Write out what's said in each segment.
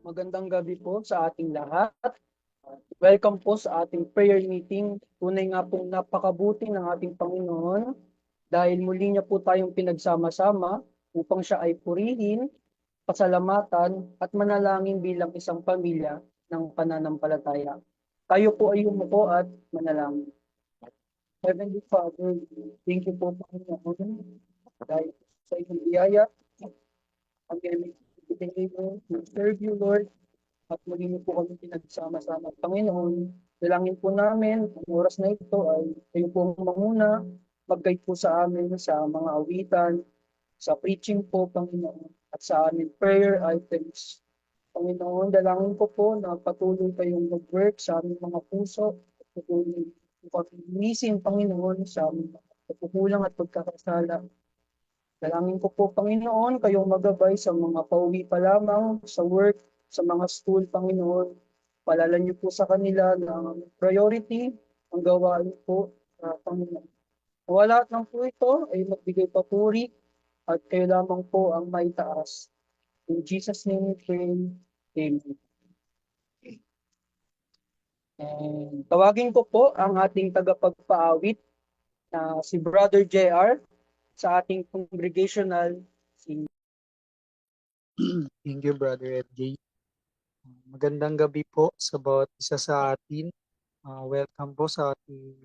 Magandang gabi po sa ating lahat. Welcome po sa ating prayer meeting. Tunay nga pong napakabuti ng ating Panginoon dahil muli niya po tayong pinagsama-sama upang siya ay purihin, pasalamatan at manalangin bilang isang pamilya ng pananampalataya. Tayo po ay umupo at manalangin. Heavenly Father, thank you po Panginoon dahil sa iyong biyaya, ang gamit to serve you, Lord. At muli niyo po kami pinagsama-sama. Panginoon, dalangin po namin, ang oras na ito ay kayo po ang manguna, mag-guide po sa amin sa mga awitan, sa preaching po, Panginoon, at sa aming prayer items. Panginoon, dalangin ko po na patuloy kayong mag-work sa aming mga puso, at patuloy po kami linisin, Panginoon, sa aming mga pagkukulang at pagkakasala. Dalangin ko po, Panginoon, kayong magabay sa mga pauwi pa lamang sa work, sa mga school, Panginoon. Palalan niyo po sa kanila ng priority ang gawain po, Panginoon. Wala lang po ito ay magbigay papuri at kayo lamang po ang maitaas. In Jesus' name we pray. Amen. And tawagin ko po ang ating tagapagpaawit na si Brother JR sa ating congregational singing. Thank you, Brother FJ. Magandang gabi po sa bawat isa sa atin. Welcome po sa ating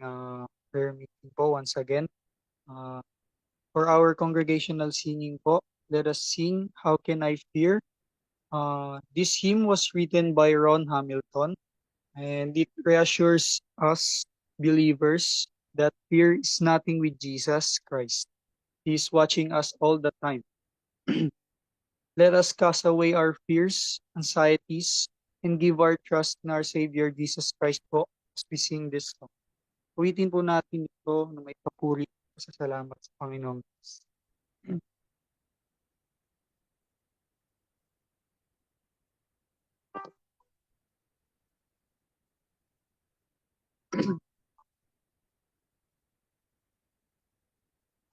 prayer meeting po once again. Uh, for our congregational singing po, let us sing How Can I Fear? This hymn was written by Ron Hamilton, and it reassures us believers that fear is nothing with Jesus Christ. He is watching us all the time. Let us cast away our fears, anxieties, and give our trust in our Savior Jesus Christ po as we sing this song. Ulitin po natin ito na may papuri sa salamat sa Panginoon.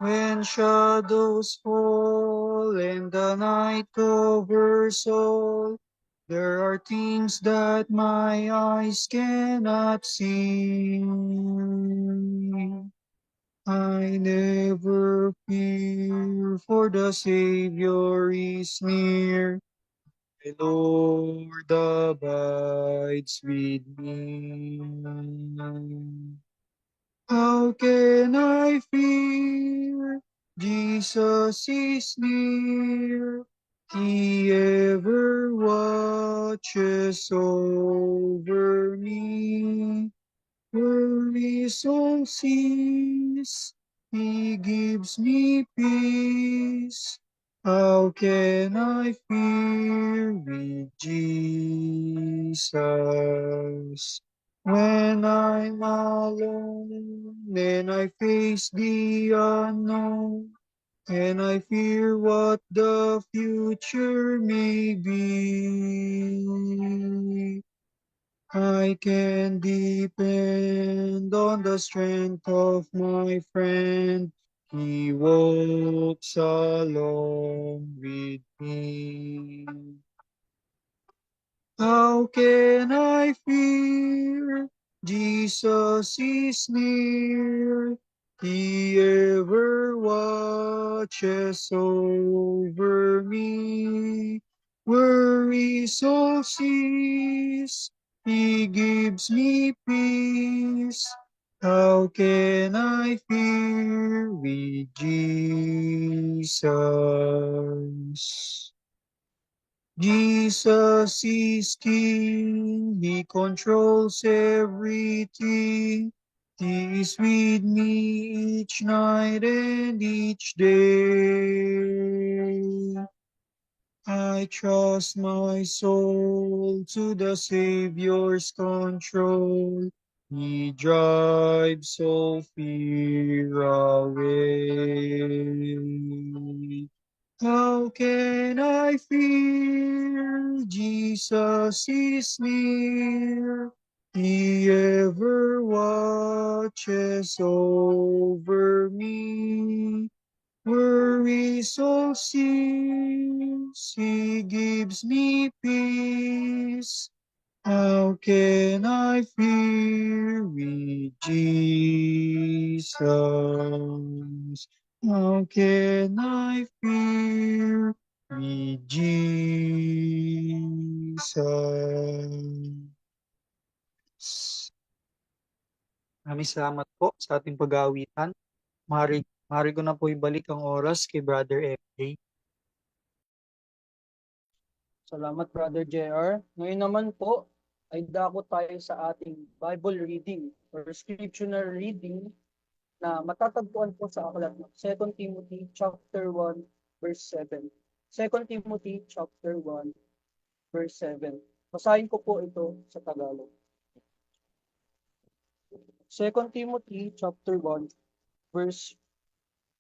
When shadows fall and the night covers all, there are things that my eyes cannot see. I never fear, for the Savior is near. The Lord abides with me. How can I fear? Jesus is near. He ever watches over me. Worries all cease. He gives me peace. How can I fear with Jesus? When I'm alone and I face the unknown, and I fear what the future may be, I can depend on the strength of my friend. He walks along with me. How can I fear? Jesus is near. He ever watches over me. Worries all cease. He gives me peace. How can I fear with Jesus? Jesus is King, He controls everything. He is with me each night and each day. I trust my soul to the Savior's control. He drives all fear away. How can I fear? Jesus is near. He ever watches over me. worries all cease. He gives me peace. How can I fear with Jesus? How can I fear with Jesus? Maraming salamat po sa ating pag-aawitan. Mari ko na po ibalik ang oras kay Brother FJ. Salamat, Brother JR. Ngayon naman po, ay dako tayo sa ating Bible reading or scriptural reading na matatagpuan po sa aklat ng 2 Timothy chapter 1 verse 7. 2 Timothy chapter 1 verse 7. Basahin ko po ito sa Tagalog. 2 Timothy chapter 1 verse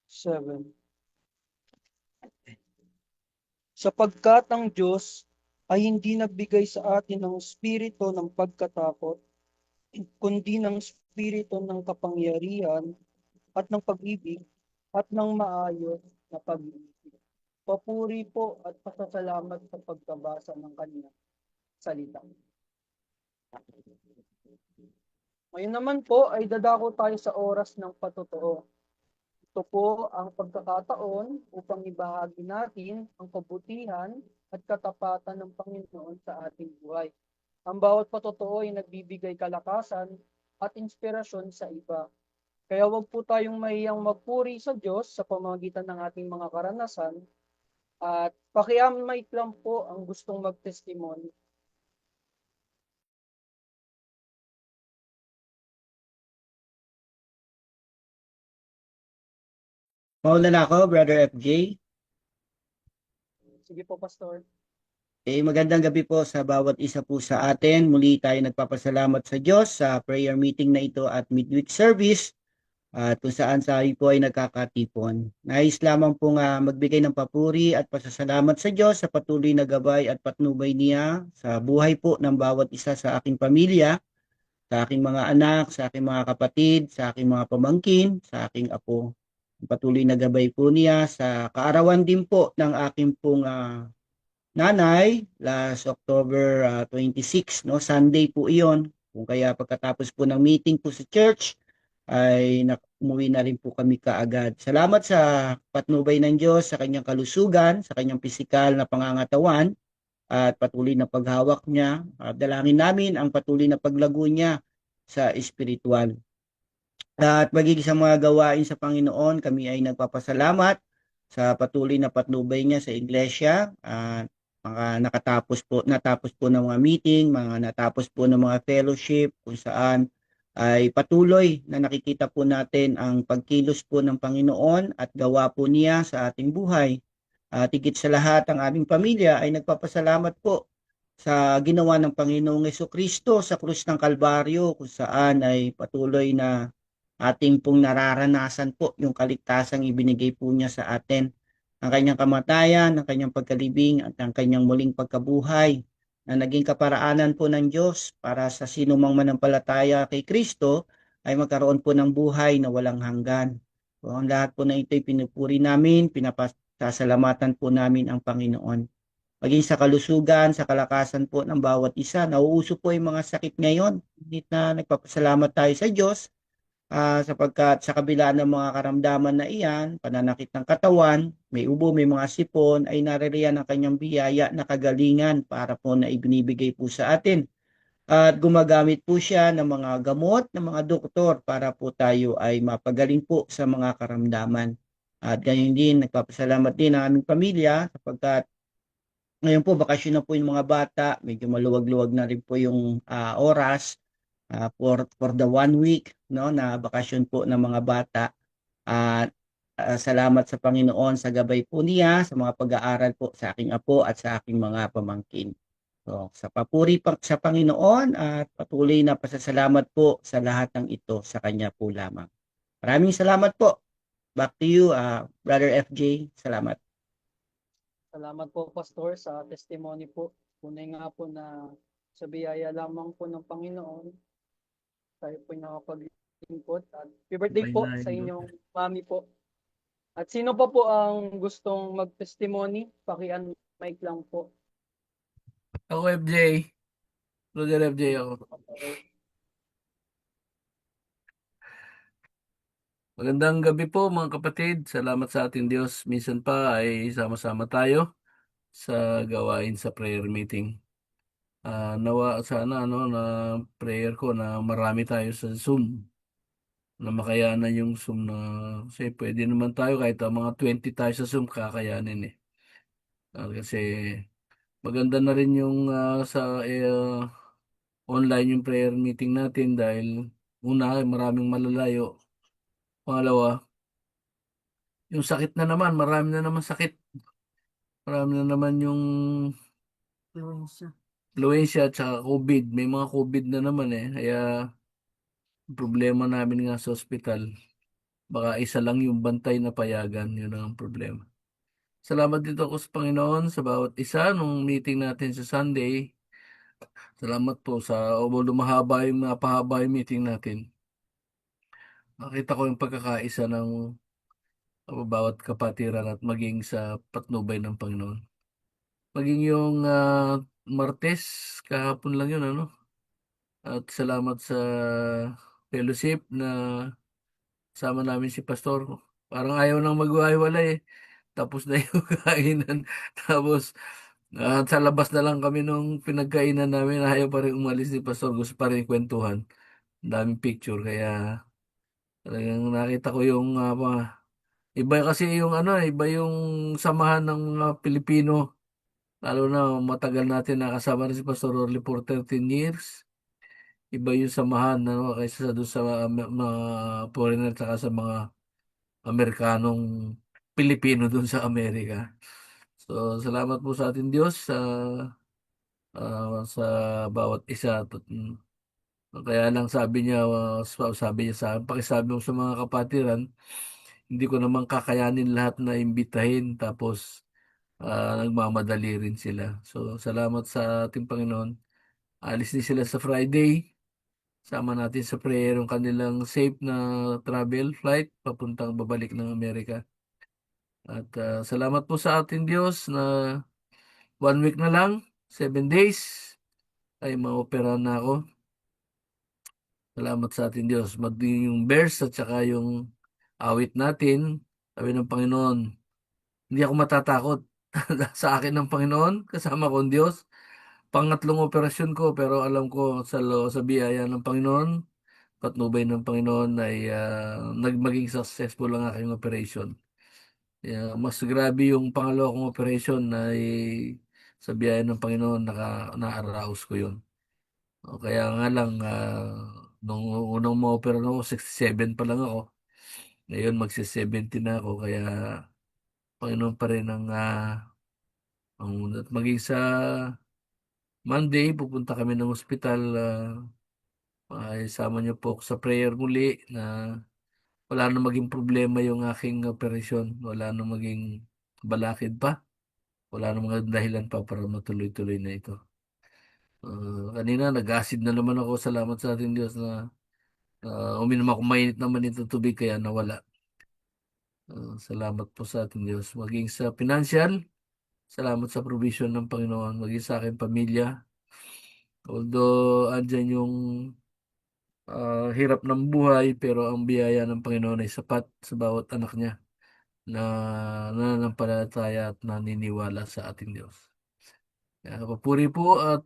7. Sapagkat ang Diyos ay hindi nagbigay sa atin ng espiritu ng pagkatakot, kundi ng espiritu ng kapangyarihan at ng pag-ibig at ng maayos na pag-iisip. Papuri po at pasasalamat sa pagkabasa ng kanyang salita. Ngayon naman po ay dadako tayo sa oras ng patotoo. Ito po ang pagkakataon upang ibahagi natin ang kabutihan at katapatan ng Panginoon sa ating buhay. Ang bawat patotoo ay nagbibigay kalakasan at inspirasyon sa iba. Kaya wag po tayong mahiyang magpuri sa Diyos sa pamamagitan ng ating mga karanasan at pakiamay lang po ang gustong magtestimony. Mauna na ako, Brother FJ. Sige po, Pastor. Magandang gabi po sa bawat isa po sa atin. Muli tayo nagpapasalamat sa Diyos sa prayer meeting na ito at midweek service at kung saan tayo po ay nagkakatipon. Nais lamang po nga magbigay ng papuri at pasasalamat sa Diyos sa patuloy na gabay at patnubay niya sa buhay po ng bawat isa sa aking pamilya, sa aking mga anak, sa aking mga kapatid, sa aking mga pamangkin, sa aking apo. Patuloy na gabay po niya sa kaarawan din po ng aking pong nanay last October 26, no? Sunday po iyon. Kung kaya pagkatapos po ng meeting po sa church, ay umuwi na rin po kami kaagad. Salamat sa patnubay ng Diyos sa kanyang kalusugan, sa kanyang pisikal na pangangatawan, at patuloy na paghawak niya. Dalangin namin ang patuloy na paglago niya sa espiritual. At magiging sa mga gawain sa Panginoon, kami ay nagpapasalamat sa patuloy na patnubay niya sa iglesia. Mga natapos po ng mga meeting, mga natapos po ng mga fellowship, kung saan ay patuloy na nakikita po natin ang pagkilos po ng Panginoon at gawa po niya sa ating buhay. At higit sa lahat, ang aming pamilya ay nagpapasalamat po sa ginawa ng Panginoong Jesucristo sa krus ng Kalbaryo, kung saan ay patuloy na ating pong nararanasan po yung kaligtasang ibinigay po niya sa atin. Ang kanyang kamatayan, ang kanyang pagkalibing at ang kanyang muling pagkabuhay na naging kaparaanan po ng Diyos para sa sino mang manampalataya kay Kristo ay magkaroon po ng buhay na walang hanggan. So, ang lahat po na ito'y pinupuri namin, pinapasasalamatan po namin ang Panginoon. Maging sa kalusugan, sa kalakasan po ng bawat isa. Nauuso po yung mga sakit ngayon. Ngunit na nagpapasalamat tayo sa Diyos sapagkat sa kabila ng mga karamdaman na iyan, pananakit ng katawan, may ubo, may mga sipon, ay naririyan ang kanyang biyaya na kagalingan para po na ibinibigay po sa atin. At gumagamit po siya ng mga gamot ng mga doktor para po tayo ay mapagaling po sa mga karamdaman. At ganyan din, nagpapasalamat din ang aming pamilya sapagkat ngayon po bakasyon na po yung mga bata, medyo maluwag-luwag na rin po yung oras for the 1 week, no, na bakasyon po ng mga bata. At salamat sa Panginoon sa gabay po niya sa mga pag-aaral po sa aking apo at sa aking mga pamangkin. So, sa papuri sa Panginoon at patuloy na pasasalamat po sa lahat ng ito sa kanya po lamang. Maraming salamat po. Back to you, Brother FJ. Salamat. Salamat po, Pastor, sa testimony po. Tunay nga po na sa biyaya lamang po ng Panginoon, tayo po nakapaglingkod. At happy birthday po sa inyong mami po. At sino pa po ang gustong mag-testimony? Paki-unmic lang po. Ako FJ. Brother FJ ako. Okay. Magandang gabi po mga kapatid. Salamat sa ating Diyos. Minsan pa ay sama-sama tayo sa gawain sa prayer meeting. Nawa sana na prayer ko na marami tayo sa Zoom na makayanan yung Zoom na kasi pwede naman tayo kahit mga 20 tayo sa Zoom kakayanin eh. Kasi maganda na rin yung sa online yung prayer meeting natin dahil una maraming malalayo. Pangalawa, yung sakit na naman, marami na naman sakit. Marami na naman yung influensya at saka COVID. May mga COVID na naman eh. Kaya problema namin nga sa ospital. Baka isa lang yung bantay na payagan. Yun ang problema. Salamat dito ako sa Panginoon sa bawat isa nung meeting natin sa Sunday. Salamat po sa although mahaba yung meeting natin. Nakita ko yung pagkakaisa ng bawat kapatiran at maging sa patnubay ng Panginoon. Maging yung Martes, kahapon lang yun, ano? At salamat sa fellowship na sama namin si Pastor. Parang ayaw nang magwahiwalay eh. Tapos na yung kainan. Tapos sa labas na lang kami nung pinagkainan namin. Ayaw pa rin umalis ni Pastor. Gusto pa rin kwentuhan. Ang daming picture. Kaya talagang nakita ko yung iba kasi yung iba yung samahan ng mga Pilipino. Lalo na matagal natin nakasama rin si Pastor Orly for 13 years. Iba yung samahan kaysa sa doon sa mga foreigner saka sa mga Amerikanong Pilipino doon sa Amerika. So, salamat po sa ating Diyos sa bawat isa. Kaya lang sabi niya sa akin, pakisabi mo sa mga kapatiran, hindi ko naman kakayanin lahat na imbitahin tapos nagmamadali rin sila. So, salamat sa ating Panginoon. Alis din sila sa Friday. Sama natin sa prayer yung kanilang safe na travel flight papuntang babalik ng Amerika. At salamat po sa ating Diyos na 1 week na lang, 7 days, ay maopera na ako. Salamat sa ating Diyos. Maging yung verse at saka yung awit natin, sabi ng Panginoon, hindi ako matatakot sa akin ng Panginoon, kasama ko ang Diyos. Pangatlong operasyon ko, pero alam ko sa biyaya ng Panginoon, patnubay ng Panginoon ay nagmaging successful ang aking operation. Mas grabe yung pangalawa kong operation ay sa biyaya ng Panginoon na-arouse ko yun. Kaya nga lang, nung unang ma-opera na ako, 67 pa lang ako. Ngayon, magsi-70 na ako. Kaya, Panginoon pa rin at maging sa Monday, pupunta kami ng ospital. Sama niyo po ako sa prayer muli na wala na maging problema yung aking operasyon. Wala na maging balakid pa. Wala na mga dahilan pa para matuloy-tuloy na ito. Kanina, nag-acid na naman ako. Salamat sa ating Diyos na uminom ako mainit naman itong tubig kaya nawala. Salamat po sa ating Diyos. Maging sa financial, salamat sa provision ng Panginoon. Maging sa aking pamilya. Although, andyan yung hirap ng buhay, pero ang biyaya ng Panginoon ay sapat sa bawat anak niya na nananampalataya at naniniwala sa ating Diyos. Kaya papuri po at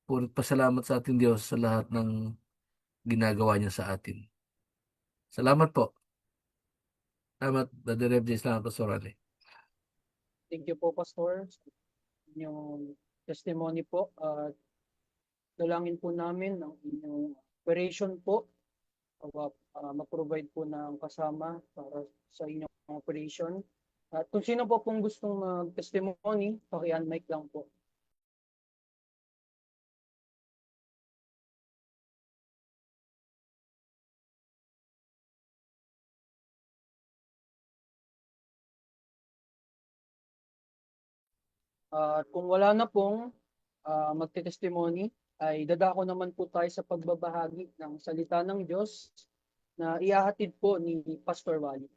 puri't pasalamat sa ating Diyos sa lahat ng ginagawa niya sa atin. Salamat po. Salamat, Brother FJ. Salamat po, Pastor Raleigh. Thank you po, Pastor. Yung testimony po. Dalangin po namin ang inyong operation po. Ma-provide po ng kasama para sa inyong operation. At kung sino po pong gustong mag-testimony, paki-unmic lang po. At kung wala na pong magte-testimony, ay dadako naman po tayo sa pagbabahagi ng salita ng Diyos na ihahatid po ni Pastor Wally.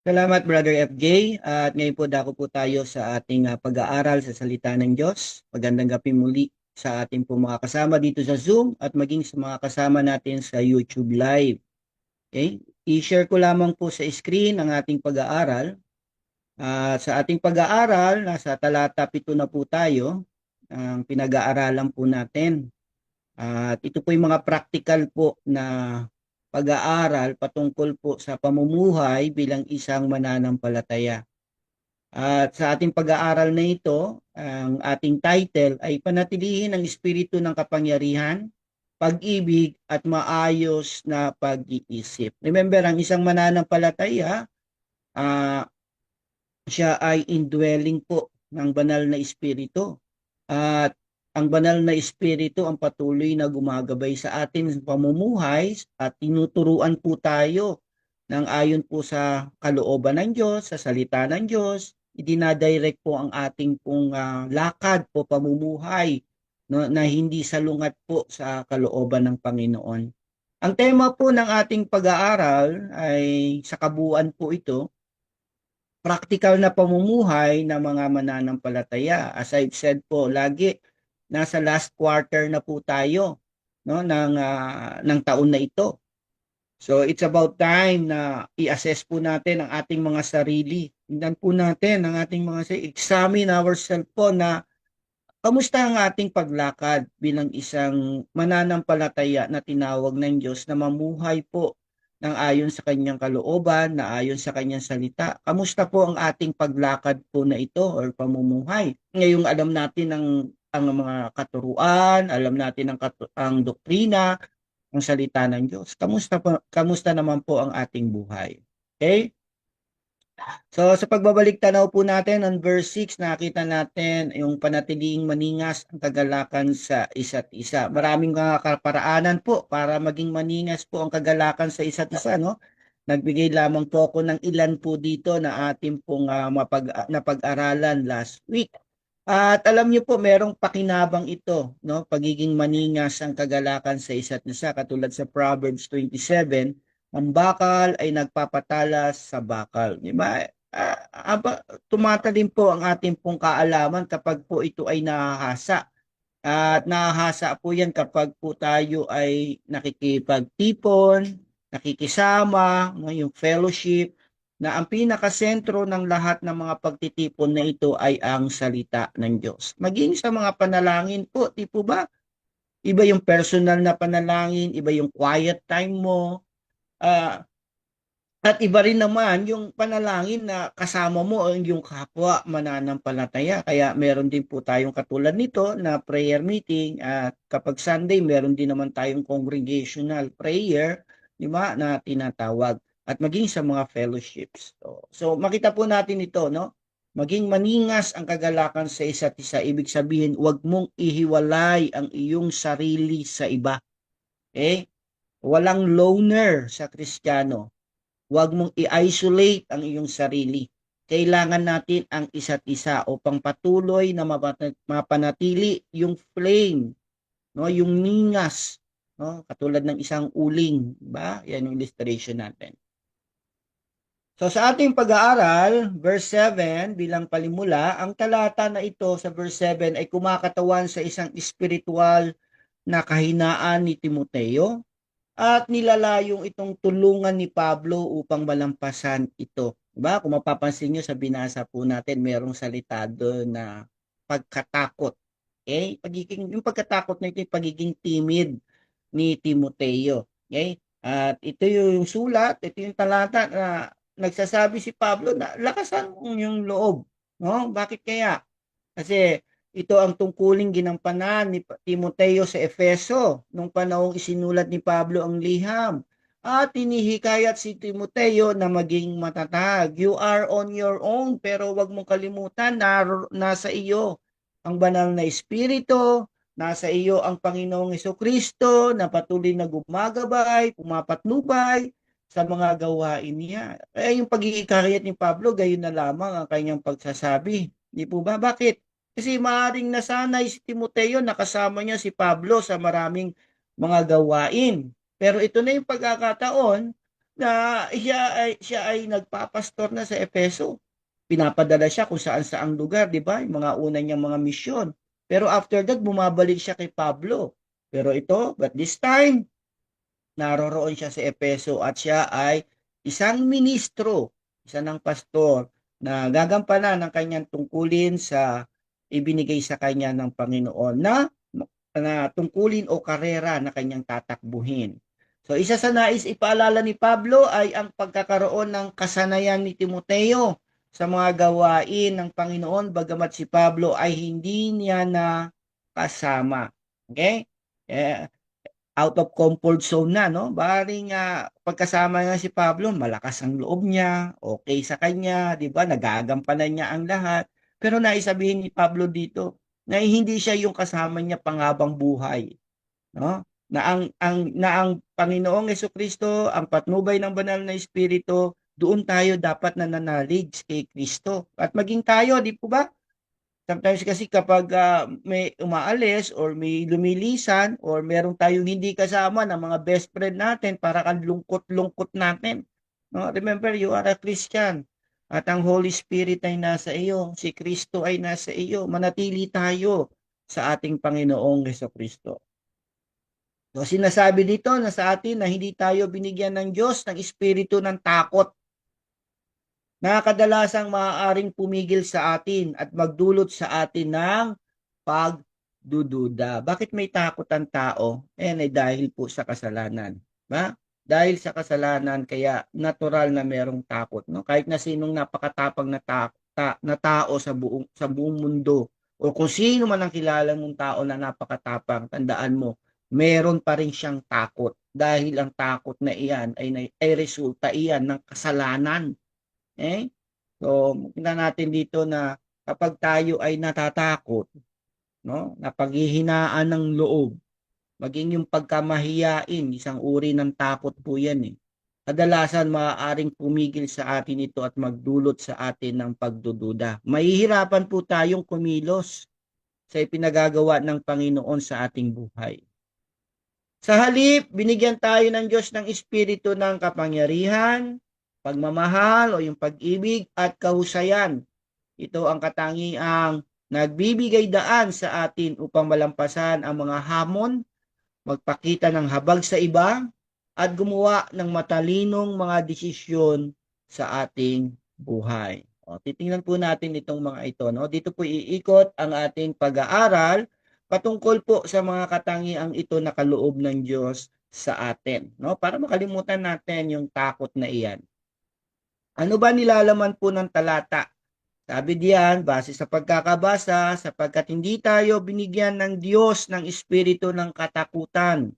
Salamat, Brother FJ. At ngayon po dako po tayo sa ating pag-aaral sa salita ng Diyos. Magandang gabi muli sa ating po mga kasama dito sa Zoom at maging sa mga kasama natin sa YouTube Live. Okay? I-share ko lamang po sa screen ang ating pag-aaral. Sa ating pag-aaral, nasa talata 7 na po tayo. Ang pinag-aaralan po natin. At ito po yung mga practical po na pag-aaral patungkol po sa pamumuhay bilang isang mananampalataya. At sa ating pag-aaral na ito, ang ating title ay Panatilihin ang Espiritu ng Kapangyarihan, Pag-ibig at Maayos na Pag-iisip. Remember, ang isang mananampalataya, siya ay indwelling po ng banal na Espiritu. At ang banal na Espiritu ang patuloy na gumagabay sa atin sa pamumuhay at tinuturuan po tayo ng ayon po sa kalooban ng Diyos, sa salita ng Diyos, idinadirect po ang ating pong lakad po pamumuhay, no, na hindi salungat po sa kalooban ng Panginoon. Ang tema po ng ating pag-aaral ay sa kabuuan po ito, practical na pamumuhay ng mga mananampalataya. As I've said po lagi, nasa last quarter na po tayo, no, ng taon na ito. So it's about time na i-assess po natin ang ating mga sarili. Tingnan po natin ang ating mga sarili. Examine ourselves po na kamusta ang ating paglakad bilang isang mananampalataya na tinawag ng Diyos na mamuhay po ng ayon sa kanyang kalooban, na ayon sa kanyang salita. Kamusta po ang ating paglakad po na ito or pamumuhay? Ngayong alam natin ang mga katuruan, alam natin ang doktrina, ang salita ng Diyos. Kamusta naman po ang ating buhay? Okay? So sa pagbabalik tanaw po natin on verse 6, nakita natin yung panatiling maningas ang kagalakan sa isa't isa. Maraming mga kaparaanan po para maging maningas po ang kagalakan sa isa't isa, no? Nagbigay lamang po ako ng ilan po dito na ating pong napag-aralan last week. At alam niyo po, merong pakinabang ito, no? Pagiging maningas ang kagalakan sa isa't isa, katulad sa Proverbs 27, ang bakal ay nagpapatalas sa bakal. Di ba? Tumatalim po ang ating pong kaalaman kapag po ito ay nahahasa. At nahahasa po yan kapag po tayo ay nakikipagtipon, nakikisama, no, yung fellowship, na ang pinakasentro ng lahat ng mga pagtitipon na ito ay ang salita ng Diyos. Maging sa mga panalangin po, di po ba? Iba yung personal na panalangin, iba yung quiet time mo, at iba rin naman yung panalangin na kasama mo ang yung kapwa mananampalataya. Kaya meron din po tayong katulad nito na prayer meeting, at kapag Sunday meron din naman tayong congregational prayer, di ba, na tinatawag, at maging sa mga fellowships. So makita po natin ito, no? Maging maningas ang kagalakan sa isa't isa. Ibig sabihin, huwag mong ihiwalay ang iyong sarili sa iba. Okay? Walang loner sa Kristiyano. Huwag mong i-isolate ang iyong sarili. Kailangan natin ang isa't isa upang patuloy na mapanatili yung flame, no, yung ningas, no, katulad ng isang uling, ba? Yan yung illustration natin. So sa ating pag-aaral, verse 7 bilang palimula, ang talata na ito sa verse 7 ay kumakatawan sa isang spiritual na kahinaan ni Timoteo, at nilalayong itong tulungan ni Pablo upang malampasan ito. Diba? Kung mapapansin nyo sa binasa po natin, merong salita doon na pagkatakot. Okay? Yung pagkatakot na ito, yung pagiging timid ni Timoteo. Okay? At ito yung sulat, ito yung talata na nagsasabi si Pablo na lakasan mo yung loob. No? Bakit kaya? Kasi ito ang tungkuling ginampanan ni Timoteo sa Efeso nung panahong isinulat ni Pablo ang liham. At hinihikayat si Timoteo na maging matatag. You are on your own, pero wag mong kalimutan na nasa iyo ang banal na Espiritu, nasa iyo ang Panginoong Hesukristo na patuloy na gumagabay, pumapatnubay sa mga gawain niya. Kaya yung pagkikayat ni Pablo, gayon na lamang ang kanyang pagsasabi. Di po ba? Bakit? Kasi maaaring nasanay si Timoteo, nakasama niya si Pablo sa maraming mga gawain. Pero ito na yung pagkakataon na siya ay nagpapastor na sa Efeso. Pinapadala siya kung saan-saang lugar, di ba? Yung mga una niyang mga misyon. Pero after that, bumabalik siya kay Pablo. Pero ito, but this time, naroroon siya sa Efeso at siya ay isang ministro, isa ng pastor na gagampanan ng kanyang tungkulin sa ibinigay sa kanya ng Panginoon na tungkulin o karera na kanyang tatakbuhin. So isa sa nais ipaalala ni Pablo ay ang pagkakaroon ng kasanayan ni Timoteo sa mga gawain ng Panginoon bagamat si Pablo ay hindi niya na kasama. Okay? Out of comfort zone na, no? Baring pagkasama niya si Pablo, malakas ang loob niya, okay sa kanya, di ba? Nagagampanan niya ang lahat. Pero naisabihin ni Pablo dito na hindi siya yung kasama niya panghabang buhay, no? Na ang Panginoong Jesucristo, ang patnubay ng banal na espiritu, doon tayo dapat nananalig kay Kristo. At maging tayo, di po ba? Sometimes kasi kapag may umaalis or may lumilisan or meron tayong hindi kasama ng mga best friend natin para kang lungkot-lungkot natin. No? Remember, you are a Christian at ang Holy Spirit ay nasa iyo. Si Kristo ay nasa iyo. Manatili tayo sa ating Panginoong Jesucristo. So sinasabi dito na sa atin na hindi tayo binigyan ng Diyos ng espiritu ng takot na kadalasang maaaring pumigil sa atin at magdulot sa atin ng pagdududa. Bakit may takot ang tao? Ay dahil po sa kasalanan. Ba? Dahil sa kasalanan, kaya natural na merong takot. No? Kahit na sinong napakatapang na tao sa buong mundo, o kung sino man ang kilala mong tao na napakatapang, tandaan mo, meron pa rin siyang takot. Dahil ang takot na iyan ay resulta iyan ng kasalanan. So, kita natin dito na kapag tayo ay natatakot, no, napaghihinaan ng loob, maging yung pagkamahiyain, isang uri ng takot po yan. Kadalasan maaaring pumigil sa atin ito at magdulot sa atin ng pagdududa. Mahihirapan po tayong kumilos sa ipinagagawa ng Panginoon sa ating buhay. Sa halip, binigyan tayo ng Diyos ng espiritu ng kapangyarihan, pagmamahal o yung pag-ibig at kahusayan. Ito ang katangiang nagbibigay daan sa atin upang malampasan ang mga hamon, magpakita ng habag sa iba, at gumawa ng matalinong mga desisyon sa ating buhay. Titingnan po natin itong mga ito. No? Dito po iikot ang ating pag-aaral patungkol po sa mga katangiang ito na kaloob ng Diyos sa atin. No? Para makalimutan natin yung takot na iyan. Ano ba nilalaman po ng talata? Sabi diyan, base sa pagkakabasa, sapagkat hindi tayo binigyan ng Diyos ng espiritu ng katakutan,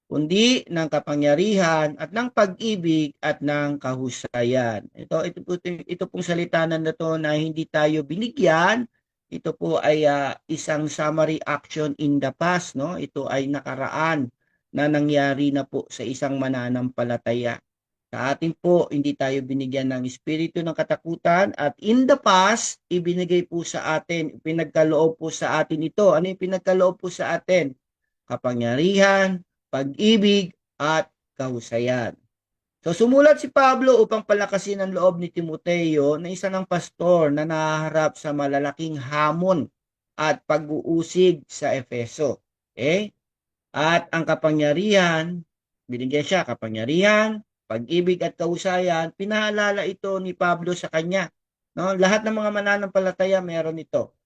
kundi ng kapangyarihan at ng pag-ibig at ng kahusayan. Ito pong salita na ito na hindi tayo binigyan, ito po ay isang summary action in the past. No? Ito ay nakaraan na nangyari na po sa isang mananampalataya. Sa atin po, hindi tayo binigyan ng espiritu ng katakutan at in the past, ibinigay po sa atin, pinagkaloob po sa atin ito. Ano yung pinagkaloob po sa atin? Kapangyarihan, pag-ibig, at kahusayan. So sumulat si Pablo upang palakasin ang loob ni Timoteo na isa ng pastor na nahaharap sa malalaking hamon at pag-uusig sa Efeso. At ang kapangyarihan, binigyan siya kapangyarihan, pag-ibig at kahusayan, pinaalala ito ni Pablo sa kanya. No? Lahat ng mga mananampalataya meron ito.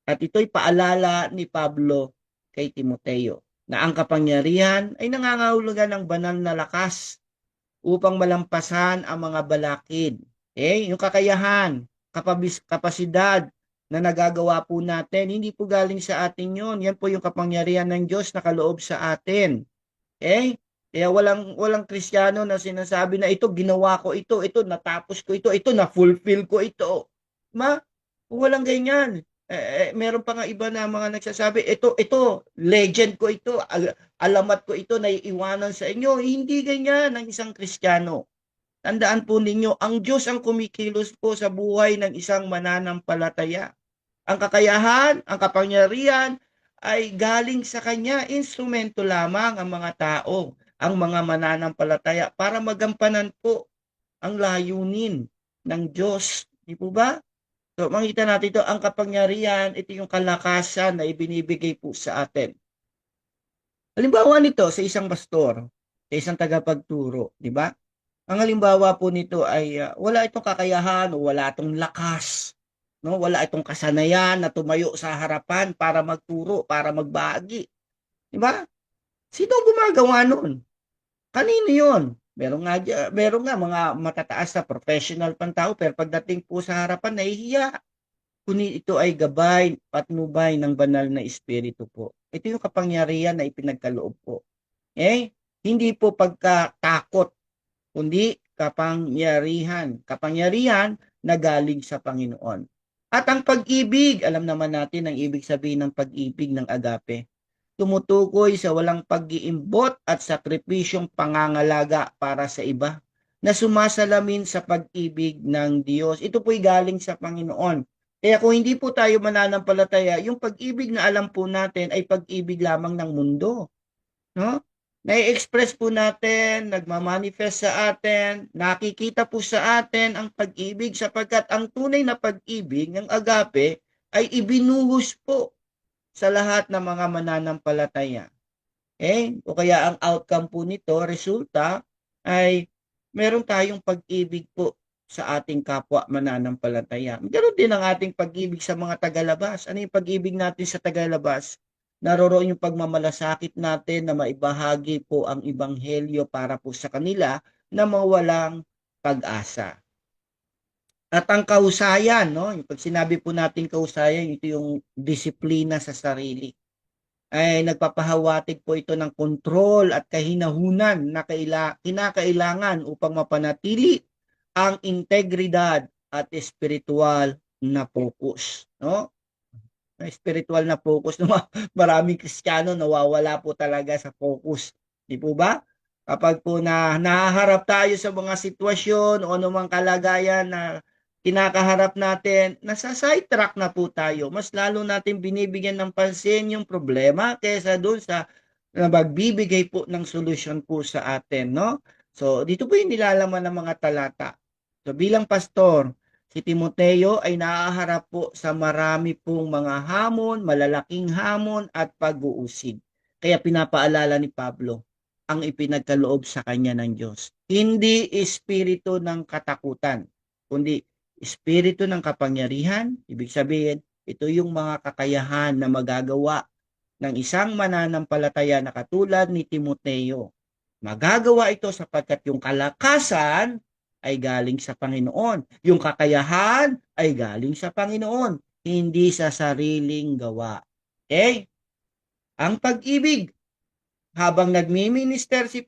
At ito'y paalala ni Pablo kay Timoteo na ang kapangyarihan ay nangangahulugan ng banal na lakas upang malampasan ang mga balakid. Yung kakayahan, kapasidad na nagagawa po natin, hindi po galing sa atin yun. Yan po yung kapangyarihan ng Diyos na kaloob sa atin. Kaya walang Kristiyano na sinasabi na ito ginawa ko ito natapos ko ito na-fulfill ko ito. Walang ganyan. Meron pa nga iba na mga nagsasabi, ito legend ko ito, alamat ko ito na iiwanan sa inyo. Hindi ganyan ng isang Kristiyano. Tandaan po ninyo, ang Diyos ang kumikilos po sa buhay ng isang mananampalataya. Ang kakayahan, ang kapangyarihan ay galing sa Kanya. Instrumento lamang ang mga tao. ang mga mananampalataya para magampanan po ang layunin ng Diyos. Di po ba? So makita natin ito, ang kapangyarihan, ito yung kalakasan na ibinibigay po sa atin. Halimbawa nito sa isang pastor, sa isang tagapagturo, di ba? Ang halimbawa po nito ay wala itong kakayahan o wala itong lakas, no? Wala itong kasanayan na tumayo sa harapan para magturo, para magbahagi, di ba? Sino ang gumagawa nun? Kanino 'yon? Meron nga mga matataas na professional pang tao pero pagdating po sa harapan nahihiya. Kundi ito ay gabay, patnubay ng banal na espiritu po. Ito yung kapangyarihan na ipinagkaloob po. Hindi po pagkatakot, kundi kapangyarihan. Kapangyarihan na galing sa Panginoon. At ang pag-ibig, alam naman natin ang ibig sabihin ng pag-ibig ng agape. Tumutukoy sa walang pag-iimbot at sakripisyong pangangalaga para sa iba na sumasalamin sa pag-ibig ng Diyos. Ito po'y galing sa Panginoon. Kaya kung hindi po tayo mananampalataya, yung pag-ibig na alam po natin ay pag-ibig lamang ng mundo. No? Nai-express po natin, nagmamanifest sa atin, nakikita po sa atin ang pag-ibig sapagkat ang tunay na pag-ibig ng agape ay ibinuhos po sa lahat ng mga mananampalataya. O kaya ang outcome po nito, resulta, ay meron tayong pag-ibig po sa ating kapwa mananampalataya. Meron din ang ating pag-ibig sa mga tagalabas. Ano yung pag-ibig natin sa tagalabas? Naroroon yung pagmamalasakit natin na maibahagi po ang ebanghelyo para po sa kanila na mawalang pag-asa. At ang kahusayan, no? Yung pag sinabi po natin kahusayan, ito yung disiplina sa sarili. Ay nagpapahawatig po ito ng kontrol at kahinahunan na kinakailangan upang mapanatili ang integridad at espiritual na focus, no? Spiritual na focus, no? Maraming Kristiyano nawawala po talaga sa focus. Di po ba? Kapag po nahaharap tayo sa mga sitwasyon o anumang kalagayan na kinakaharap natin, nasa sidetrack na po tayo. Mas lalo natin binibigyan ng pansin yung problema kaysa doon sa na magbibigay po ng solusyon po sa atin, no? So, dito po yung nilalaman ng mga talata. So, bilang pastor, si Timoteo ay naaharap po sa marami pong mga hamon, malalaking hamon at pag-uusig. Kaya pinapaalala ni Pablo ang ipinagkaloob sa kanya ng Diyos. Hindi espiritu ng katakutan, kundi espiritu ng kapangyarihan. Ibig sabihin, ito yung mga kakayahan na magagawa ng isang mananampalataya na katulad ni Timoteo. Magagawa ito sapagkat yung kalakasan ay galing sa Panginoon. Yung kakayahan ay galing sa Panginoon, hindi sa sariling gawa. Ang pag-ibig, habang nagmi-minister si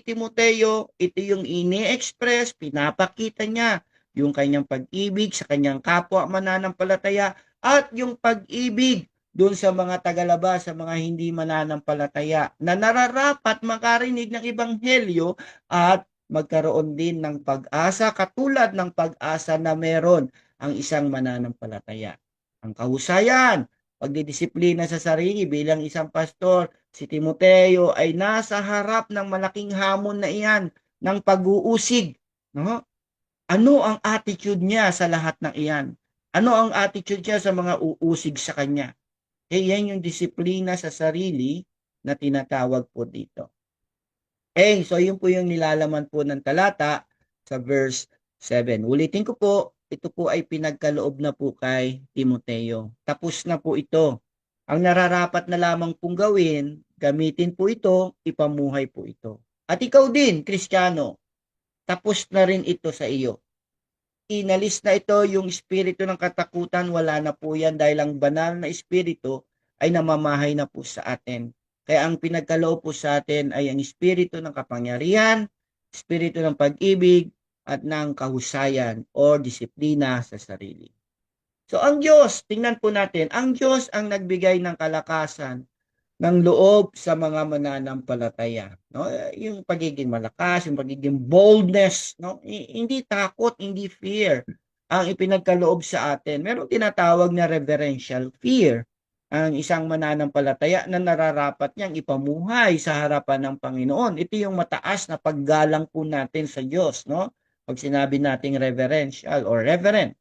Timoteo, ito yung ini-express, pinapakita niya yung kanyang pag-ibig sa kanyang kapwa mananampalataya at yung pag-ibig doon sa mga tagalabas, sa mga hindi mananampalataya na nararapat makarinig ng ebanghelyo at magkaroon din ng pag-asa katulad ng pag-asa na meron ang isang mananampalataya. Ang kahusayan, pagdidisiplina sa sarili bilang isang pastor, si Timoteo ay nasa harap ng malaking hamon na iyan ng pag-uusig. No? Ano ang attitude niya sa lahat ng iyan? Ano ang attitude niya sa mga uusig sa kanya? Yan yung disiplina sa sarili na tinatawag po dito. So yun po yung nilalaman po ng talata sa verse 7. Ulitin ko po, ito po ay pinagkaloob na po kay Timoteo. Tapos na po ito. Ang nararapat na lamang pong gawin, gamitin po ito, ipamuhay po ito. At ikaw din, Kristiyano, tapos na rin ito sa iyo. Inalis na ito yung espiritu ng katakutan, wala na po yan dahil ang banal na espiritu ay namamahay na po sa atin. Kaya ang pinagkaloob po sa atin ay ang espiritu ng kapangyarihan, espiritu ng pag-ibig, at ng kahusayan o disiplina sa sarili. So ang Diyos, tingnan po natin, ang Diyos ang nagbigay ng kalakasan ng loob sa mga mananampalataya, no? Yung pagiging malakas, yung pagiging boldness, no? Hindi takot, hindi fear ang ipinagkaloob sa atin. Merong tinatawag na reverential fear. ang isang mananampalataya na nararapat niyang ipamuhay sa harapan ng Panginoon. Ito yung mataas na paggalang po natin sa Diyos, no? Pag sinabi nating reverential or reverent.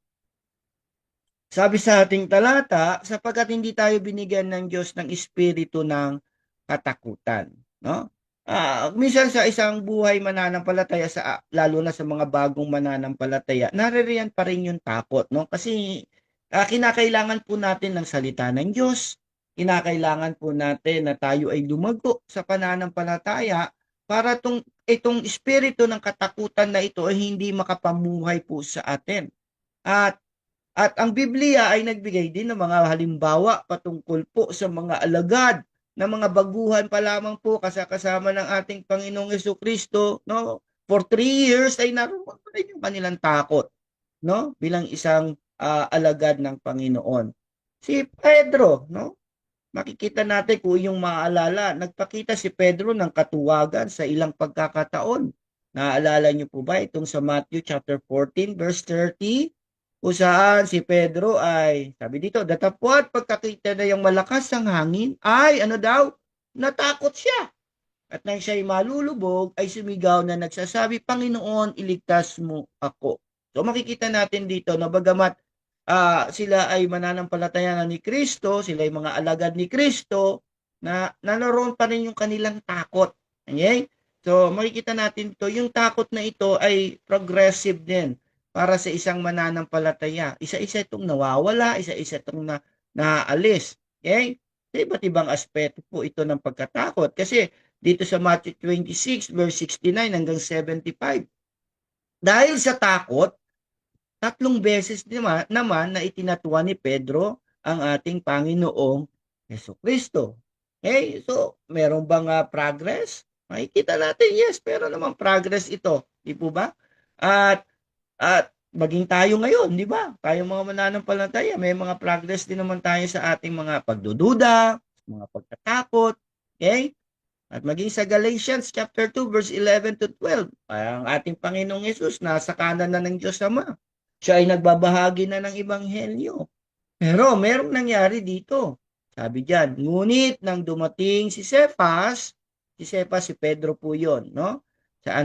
Sabi sa ating talata, sapagkat hindi tayo binigyan ng Diyos ng espiritu ng katakutan, no? Minsan sa isang buhay mananampalataya, lalo na sa mga bagong mananampalataya, naririyan pa rin yung takot, no? Kasi kinakailangan po natin ng salita ng Diyos, kinakailangan po natin na tayo ay lumago sa pananampalataya para itong espiritu ng katakutan na ito ay hindi makapamuhay po sa atin. At ang Biblia ay nagbigay din ng mga halimbawa patungkol po sa mga alagad na mga baguhan pa lamang po kasama ng ating Panginoong Jesucristo, no? For 3 years ay naroon pa rin yung kanilang takot, no? Bilang isang alagad ng Panginoon. Si Pedro, no? Makikita natin kung yung maalala, nagpakita si Pedro ng katuwagan sa ilang pagkakataon. Naaalala niyo po ba itong sa Matthew chapter 14 verse 30? Kung saan si Pedro ay, sabi dito, datapwat pagkakita na yung malakas ang hangin, ay ano daw? Natakot siya. At nang siya'y malulubog, ay sumigaw na nagsasabi, Panginoon, iligtas mo ako. So makikita natin dito na bagamat sila ay mananampalataya na ni Kristo, sila ay mga alagad ni Kristo, na naroon pa rin yung kanilang takot. Okay? So makikita natin to, yung takot na ito ay progressive din para sa isang mananampalataya. Isa-isa itong nawawala, isa-isa itong naalis. Okay? Sa iba't ibang aspeto po ito ng pagkatakot. Kasi dito sa Matthew 26 verse 69 hanggang 75, dahil sa takot, 3 beses naman na itinatuwa ni Pedro ang ating Panginoong Jesucristo. Okay? So, meron bang progress? Makikita natin, yes, pero naman progress ito. Di po ba? At maging tayo ngayon, di ba? Tayo mga mananampalataya, may mga progress din naman tayo sa ating mga pagdududa, mga pagkatakot. Okay? At maging sa Galatians chapter 2 verse 11 to 12, ang ating Panginoong Yesus nasa kanan na ng Diyos Ama. Siya ay nagbabahagi na ng ebanghelyo. Pero merong nangyari dito. Sabi diyan, ngunit nang dumating si Cephas, si Pedro po 'yon, no? Sa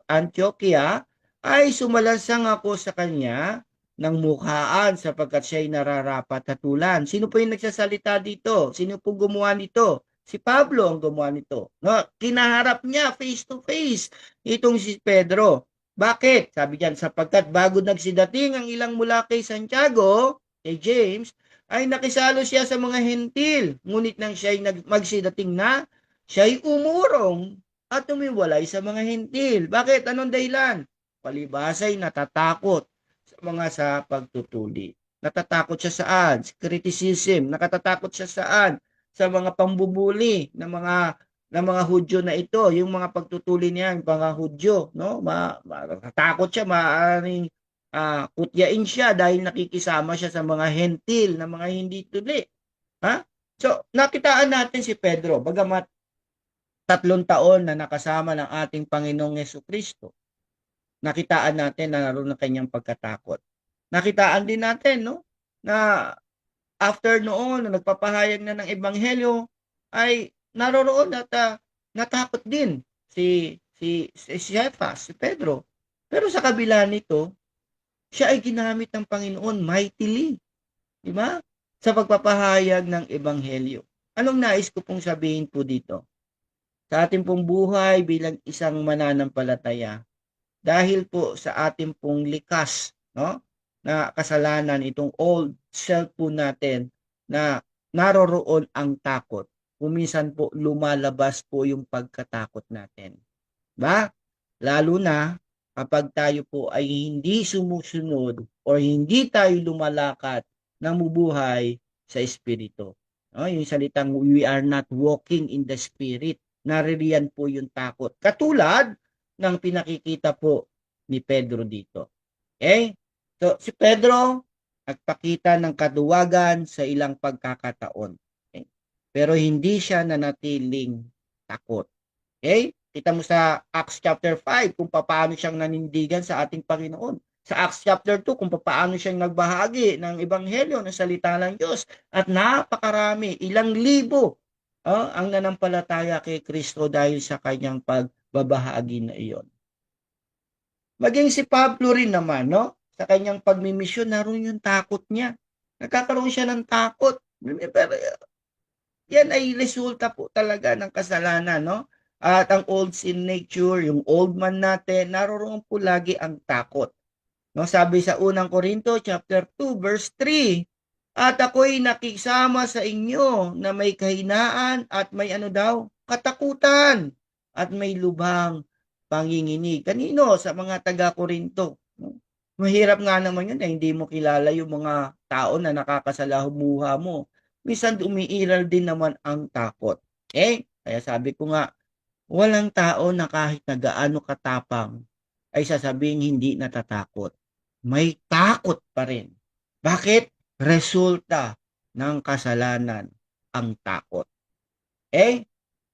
Antioquia, ay sumalansang ako sa kanya ng mukhaan sapagkat siya ay nararapat hatulan. Sino po yung nagsasalita dito? Sino po gumawa nito? Si Pablo ang gumawa nito. No? Kinaharap niya face to face itong si Pedro. Bakit? Sabi diyan, sapagkat bago nagsidating ang ilang mula kay Santiago, kay James, ay nakisalo siya sa mga hentil. Ngunit nang siya ay magsidating na, siya ay umurong at umiwalay sa mga hentil. Bakit? Anong dahilan? Palibasay natatakot sa pagtutuli. Natatakot siya saan? Criticism. Nakatatakot siya saan? Sa mga pambubuli ng mga Hudyo na ito, yung mga pagtutuli niya, yung mga Hudyo, no? Natatakot siya, maaaring kutyain siya dahil nakikisama siya sa mga hentil na mga hindi tuli. Ha? So, nakitaan natin si Pedro, bagamat 3 taon na nakasama ng ating Panginoong Jesucristo. Nakitaan natin na naroon ang kanyang pagkatakot. Nakitaan din natin, no? Na after noon, na nagpapahayag na ng ebanghelyo, ay naroroon at natakot din si Cephas, si Pedro. Pero sa kabila nito, siya ay ginamit ng Panginoon mightily. Di ba? Sa pagpapahayag ng ebanghelyo. Anong nais ko pong sabihin po dito? Sa ating pong buhay bilang isang mananampalataya, dahil po sa ating pong likas, no? Na kasalanan, itong old self po natin, na naroroon ang takot. Kuminsan po lumalabas po yung pagkatakot natin. Ba? Lalo na kapag tayo po ay hindi sumusunod o hindi tayo lumalakad, namubuhay sa Espiritu. No? Yung salitang we are not walking in the Spirit, naririyan po yung takot. Katulad ng pinakikita po ni Pedro dito. Okay? So, si Pedro, nagpakita ng kaduwagan sa ilang pagkakataon. Okay? Pero hindi siya nanatiling takot. Okay? Kita mo sa Acts chapter 5 kung paano siyang nanindigan sa ating Panginoon. sa Acts chapter 2 kung paano siya nagbahagi ng ebanghelyo ng salita ng Diyos. At napakarami, ilang libo ang nanampalataya kay Kristo dahil sa kanyang pagbabahagi na iyon. Maging si Pablo rin naman, no? Sa kanyang pagmimisyon, naroon yung takot niya. Nagkakaroon siya ng takot. Pero yan ay resulta po talaga ng kasalanan, no? At ang old sin nature, yung old man natin, naroon po lagi ang takot. No, sabi sa unang Korinto chapter 2 verse 3, at ako'y nakisama sa inyo na may kahinaan at may ano daw, katakutan at may lubhang panginginig. Kanino? Sa mga taga-Korinto. No? Mahirap nga naman yun na hindi mo kilala yung mga tao na nakakasalamuha mo. Minsan umiiral din naman ang takot. Kaya sabi ko nga, walang tao na kahit na gaano katapang ay sasabing hindi natatakot. May takot pa rin. Bakit? Resulta ng kasalanan ang takot.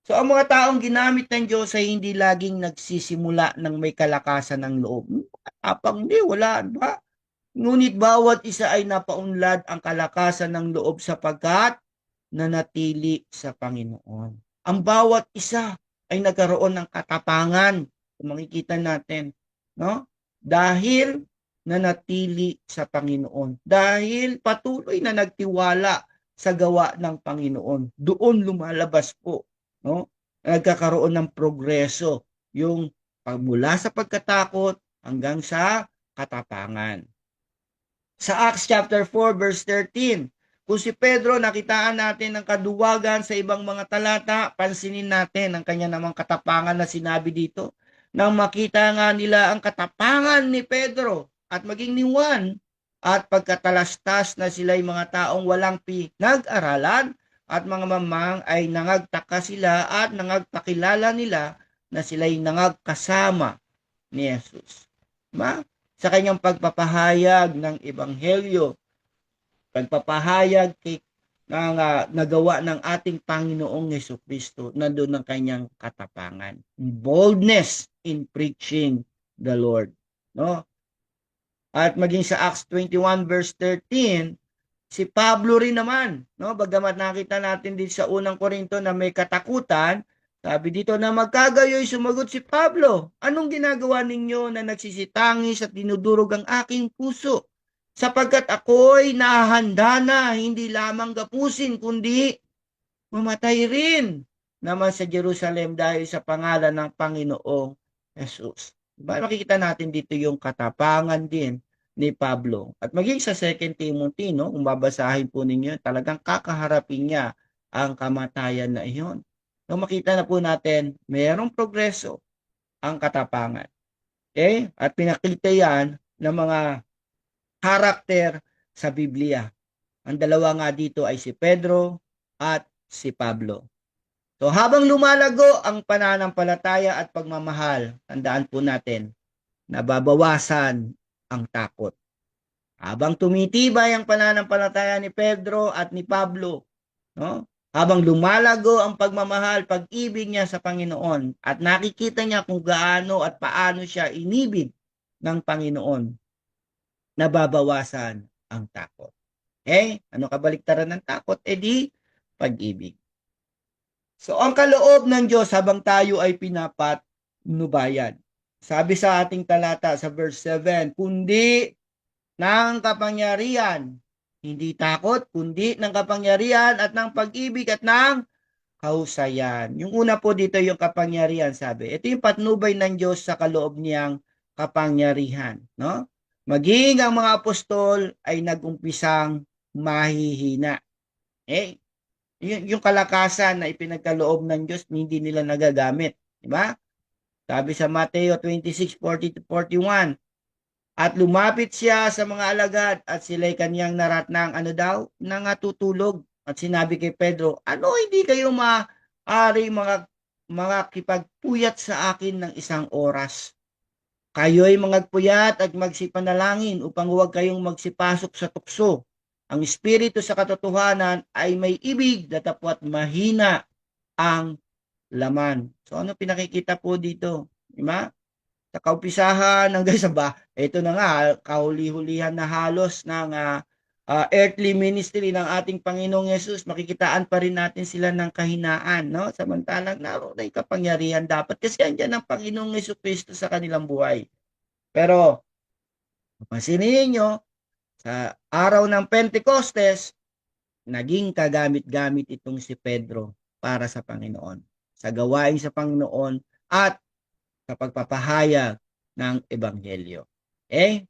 So ang mga taong ginamit ng Diyos ay hindi laging nagsisimula ng may kalakasan ng loob. Tapang hindi, wala ba? Ngunit bawat isa ay napaunlad ang kalakasan ng loob sapagkat nanatili sa Panginoon. Ang bawat isa ay nagkaroon ng katapangan. Kung makikita natin, no? Dahil nanatili sa Panginoon. Dahil patuloy na nagtiwala sa gawa ng Panginoon. Doon lumalabas po, no? Nagkakaroon ng progreso. Yung mula sa pagkatakot hanggang sa katapangan. Sa Acts chapter 4 verse 13, kung si Pedro nakitaan natin ng kaduwagan sa ibang mga talata, pansinin natin ang kanya namang katapangan na sinabi dito. Nang makita nga nila ang katapangan ni Pedro at maging ni Juan, at pagkatalastas na sila'y mga taong walang pinag-aralan at mga mamang ay nangagtaka sila at nangagpakilala nila na sila'y nangagkasama ni Jesus. Sa kanyang pagpapahayag ng ebanghelyo, pagpapahayag ng nagawa ng ating Panginoong Jesucristo, nandun ang kanyang katapangan. Boldness in preaching the Lord. No? At maging sa Acts 21 verse 13, si Pablo rin naman, no? Bagamat nakita natin din sa unang Korinto na may katakutan, sabi dito na magkagayoy sumagot si Pablo, anong ginagawa ninyo na nagsisitangis at dinudurog ang aking puso? Sapagkat ako'y nahahanda na hindi lamang gapusin kundi mamatay rin naman sa Jerusalem dahil sa pangalan ng Panginoong Jesus. Diba? Makikita natin dito yung katapangan din ni Pablo. At maging sa 2 Timothy, no, kung babasahin po ninyo, talagang kakaharapin niya ang kamatayan na iyon. So makita na po natin, mayroong progreso ang katapangan. At pinakita yan ng mga karakter sa Biblia. Ang dalawa nga dito ay si Pedro at si Pablo. So habang lumalago ang pananampalataya at pagmamahal, tandaan po natin, nababawasan ang takot. Habang tumitibay ang pananampalataya ni Pedro at ni Pablo, no? Habang lumalago ang pagmamahal, pag-ibig niya sa Panginoon at nakikita niya kung gaano at paano siya inibig ng Panginoon, nababawasan ang takot. Ano kabaliktaran ng takot? Di pag-ibig. So, ang kaloob ng Diyos habang tayo ay pinapatnubayan. Sabi sa ating talata sa verse 7, kundi ng kapangyarihan, hindi takot, kundi ng kapangyarihan at ng pag-ibig at ng kahusayan. Yung una po dito yung kapangyarihan, sabi. Ito yung patnubay ng Diyos sa kaloob niyang kapangyarihan. No? Maging ang mga apostol ay nagumpisang mahihina. Yung kalakasan na ipinagkaloob ng Diyos, hindi nila nagagamit. Diba? Sabi sa Mateo 26:40-41, at lumapit siya sa mga alagad at sila'y kanyang naratnang nangatutulog. At sinabi kay Pedro, hindi kayo maaari mga kipagpuyat sa akin ng isang oras? Kayo'y magpuyat at magsipanalangin upang huwag kayong magsipasok sa tukso. Ang espiritu sa katotohanan ay may ibig, datapwat mahina ang laman. So ano pinakikita po dito? Diba? Sa kaumpisahan hanggang sa ito na nga, kahuli-hulihan na halos ng earthly ministry ng ating Panginoong Yesus, makikitaan pa rin natin sila ng kahinaan, no? Samantalang naroon na yung kapangyarihan dapat kasi andyan ang Panginoong Yesus Kristo sa kanilang buhay. Pero, mapansinin ninyo, sa araw ng Pentecostes, naging kagamit-gamit itong si Pedro para sa Panginoon, sa gawain sa Panginoon at sa pagpapahayag ng Ebanghelyo. Okay?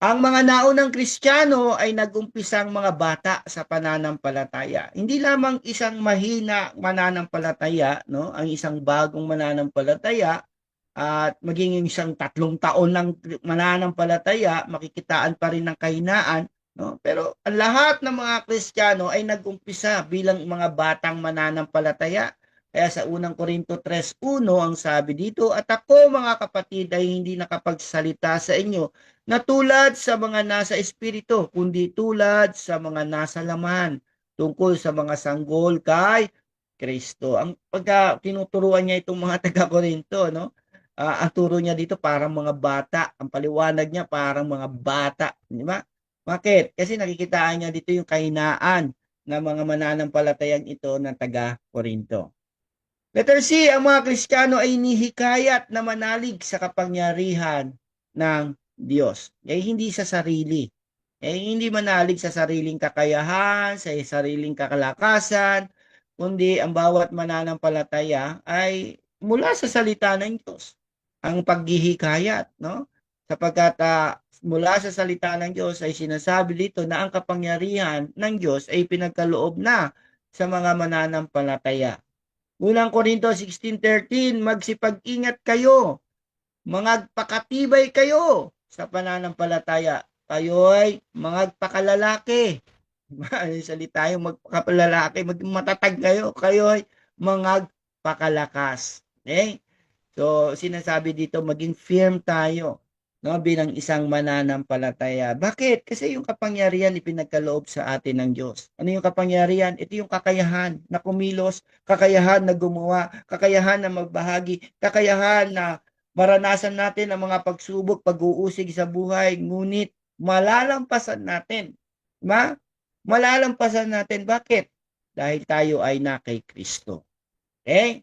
Ang mga naunang Kristiyano ay nag-umpisang mga bata sa pananampalataya. Hindi lamang isang mahina mananampalataya, no? Ang isang bagong mananampalataya at maging isang 3 taon ng mananampalataya, makikitaan pa rin ng kahinaan, no? Pero ang lahat ng mga Kristiyano ay nag-umpisa bilang mga batang mananampalataya. Kaya sa unang Korinto 3:1 ang sabi dito, at ako mga kapatid ay hindi nakapagsalita sa inyo na tulad sa mga nasa espiritu, kundi tulad sa mga nasa laman, tungkol sa mga sanggol kay Kristo. Ang pagka tinuturuan niya itong mga taga-Korinto, no? Ang turo niya dito parang mga bata, ang paliwanag niya parang mga bata, di ba? Bakit? Kasi nakikitaan niya dito yung kahinaan ng mga mananampalatayang ito ng taga-Korinto. Letter C, ang mga Kristiyano ay inihikayat na manalig sa kapangyarihan ng Diyos. Hindi sa sarili. Hindi manalig sa sariling kakayahan, sa sariling kakalakasan, kundi ang bawat mananampalataya ay mula sa salita ng Diyos. Ang paghihikayat, no? Sapagkat mula sa salita ng Diyos ay sinasabi dito na ang kapangyarihan ng Diyos ay pinagkaloob na sa mga mananampalataya. Unang Korinto 16:13, magsipag-ingat kayo, magpakatibay kayo sa pananampalataya. Kayo'y magpakalalaki. Ano salita yung magpakalalaki, matatag kayo. Kayo'y magpakalakas. Okay? So, sinasabi dito, maging firm tayo, no, bilang isang mananampalataya. Bakit? Kasi yung kapangyarihan ipinagkaloob sa atin ng Diyos. Ano yung kapangyarihan? Ito yung kakayahan na kumilos, kakayahan na gumawa, kakayahan na magbahagi, kakayahan na maranasan natin ang mga pagsubok, pag-uusig sa buhay, ngunit malalampasan natin. Diba? Malalampasan natin. Bakit? Dahil tayo ay na kay Kristo. Okay?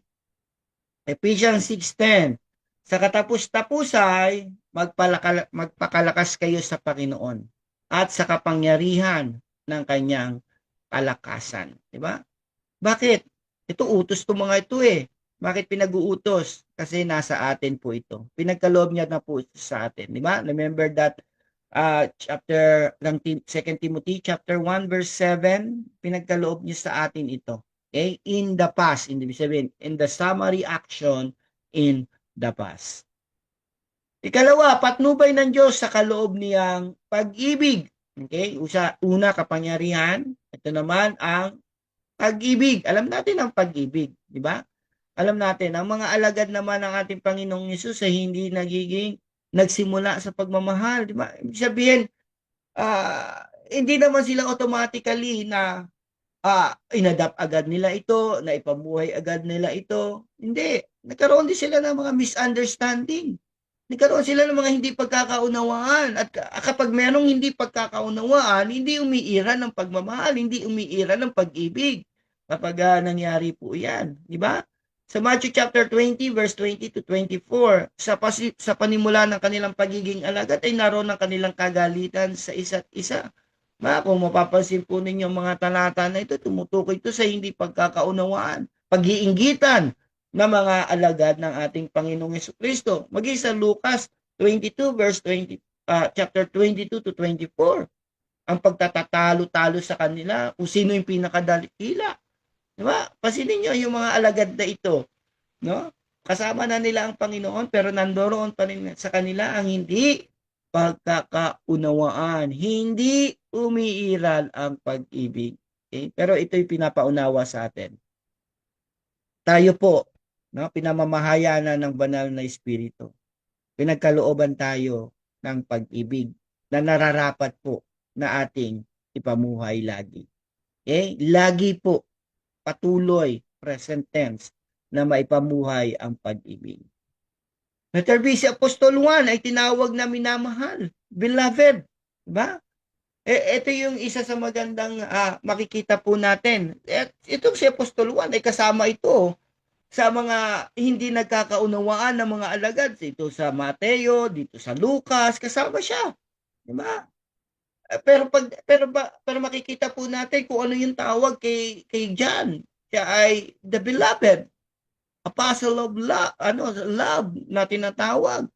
Ephesians 6:10, sa katapus-tapusay, magpakalakas kayo sa Panginoon at sa kapangyarihan ng kanyang kalakasan. Diba? Bakit? Ito, utos to mga ito eh. Bakit pinag-uutos? Kasi nasa atin po ito. Pinagkaloob niya na po ito sa atin. Diba? Remember that chapter ng 2 Timothy chapter 1 verse 7, pinagkaloob niya sa atin ito. Okay? In the past, ibig sabihin, in the summary action in the past. Ikalawa, patnubay ng Diyos sa kaloob niyang pag-ibig. Okay? Una, kapangyarihan. Ito naman ang pag-ibig. Alam natin ang pag-ibig, di ba? Alam natin, ang mga alagad naman ng ating Panginoong Hesus ay hindi nagsimula sa pagmamahal, di ba? Ibig sabihin, hindi naman sila automatically na inadapt agad nila ito, na ipamuhay agad nila ito. Hindi. Nagkaroon din sila ng mga misunderstanding. Nagkaroon sila ng mga hindi pagkakaunawaan. At kapag merong hindi pagkakaunawaan, hindi umiira ng pagmamahal, hindi umiira ng pag-ibig. Kapag nangyari po yan. Di ba? Sa Matthew chapter 20, verse 20 to 24, sa panimula ng kanilang pagiging alagad ay naroon ang kanilang kagalitan sa isa't isa. Kung mapapansin po ninyo mga talata na ito, tumutukoy ito sa hindi pagkakaunawaan, pag-iinggitan na mga alagad ng ating Panginoong Jesucristo. Maging sa Lucas 22 verse 20, chapter 22 to 24, ang pagtatatalo-talo sa kanila kung sino yung pinakadakila. Diba? Pasinin nyo yung mga alagad na ito, no? Kasama na nila ang Panginoon pero nandoon pa rin sa kanila ang hindi pagkakaunawaan. Hindi umiiral ang pag-ibig. Okay? Pero ito'y pinapaunawa sa atin. Tayo po, no, pinamamahayanan ng banal na Espiritu. Pinagkalooban tayo ng pag-ibig na nararapat po na ating ipamuhay lagi. Okay? Lagi po, patuloy, present tense, na maipamuhay ang pag-ibig. Letter B, si Apostol Juan ay tinawag na minamahal, beloved. Diba? Ito yung isa sa magandang makikita po natin. Itong si Apostol Juan ay kasama ito sa mga hindi nagkakaunawaan ng mga alagad. Dito sa Mateo, dito sa Lucas, kasama siya. Diba? Pero makikita po natin kung ano yung tawag kay John. Siya ay the beloved, apostle of love, love na tinatawag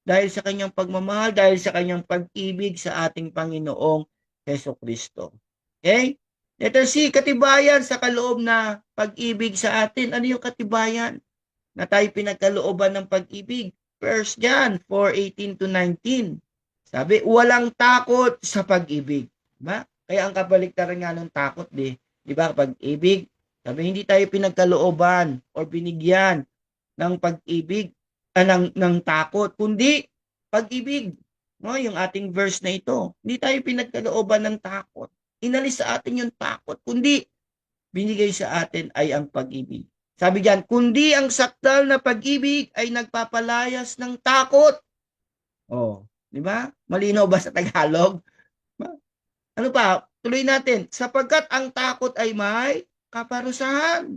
dahil sa kanyang pagmamahal, dahil sa kanyang pag-ibig sa ating Panginoong Hesukristo. Okay? Letter C, katibayan sa kaloob na pag-ibig sa atin. Ano yung katibayan na tayo pinagkalooban ng pag-ibig? 1 John 4:18 to 19. Sabi, walang takot sa pag-ibig. Diba? Kaya ang kabaliktaran nga ng takot, diba? Pag-ibig, sabi, hindi tayo pinagkalooban o binigyan ng pag-ibig, ng takot, kundi pag-ibig. No, yung ating verse na ito, hindi tayo pinagkalooban ng takot. Inalis sa atin yung takot, kundi binigay sa atin ay ang pag-ibig. Sabi diyan, kundi ang sakdal na pag-ibig ay nagpapalayas ng takot. Oh, di ba? Malinaw ba sa Tagalog? Ano pa? Tuloy natin. Sapagkat ang takot ay may kaparusahan.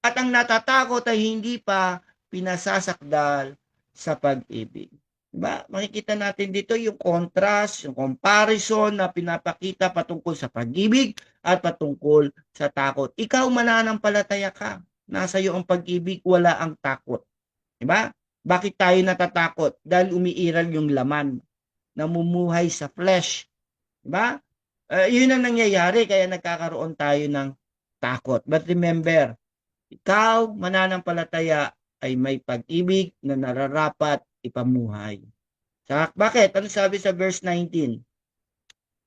At ang natatakot ay hindi pa pinasasakdal sa pag-ibig. Diba? Makikita natin dito yung contrast, yung comparison na pinapakita patungkol sa pag-ibig at patungkol sa takot. Ikaw mananampalataya ka. Nasa iyo ang pag-ibig, wala ang takot. Diba? Bakit tayo natatakot? Dahil umiiral yung laman, namumuhay sa flesh. Diba? Yun ang nangyayari, kaya nagkakaroon tayo ng takot. But remember, ikaw, mananampalataya, ay may pag-ibig na nararapat ipamuhay. Bakit? Ano sabi sa verse 19?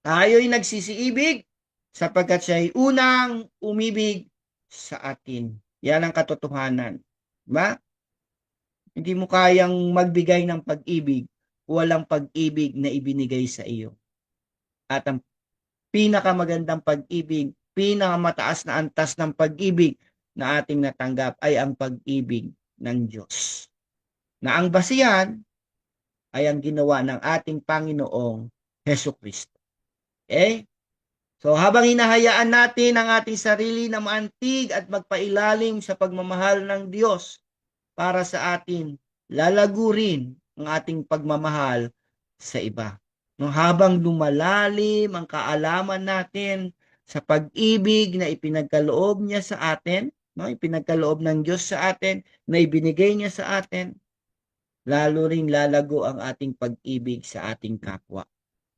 Tayo'y nagsisiibig sapagkat siya'y unang umibig sa atin. Yan ang katotohanan. Diba? Hindi mo kayang magbigay ng pag-ibig, walang pag-ibig na ibinigay sa iyo. At ang pinakamagandang pag-ibig, pinakamataas na antas ng pag-ibig na ating natanggap ay ang pag-ibig ng Diyos. Na ang basihan ay ang ginawa ng ating Panginoong Hesukristo. Okay? So habang hinahayaan natin ang ating sarili na maantig at magpailalim sa pagmamahal ng Diyos para sa atin, lalago rin ang ating pagmamahal sa iba. No, habang lumalalim ang kaalaman natin sa pag-ibig na ipinagkaloob niya sa atin, no, ipinagkaloob ng Diyos sa atin, na ibinigay niya sa atin, lalo ring lalago ang ating pag-ibig sa ating kapwa.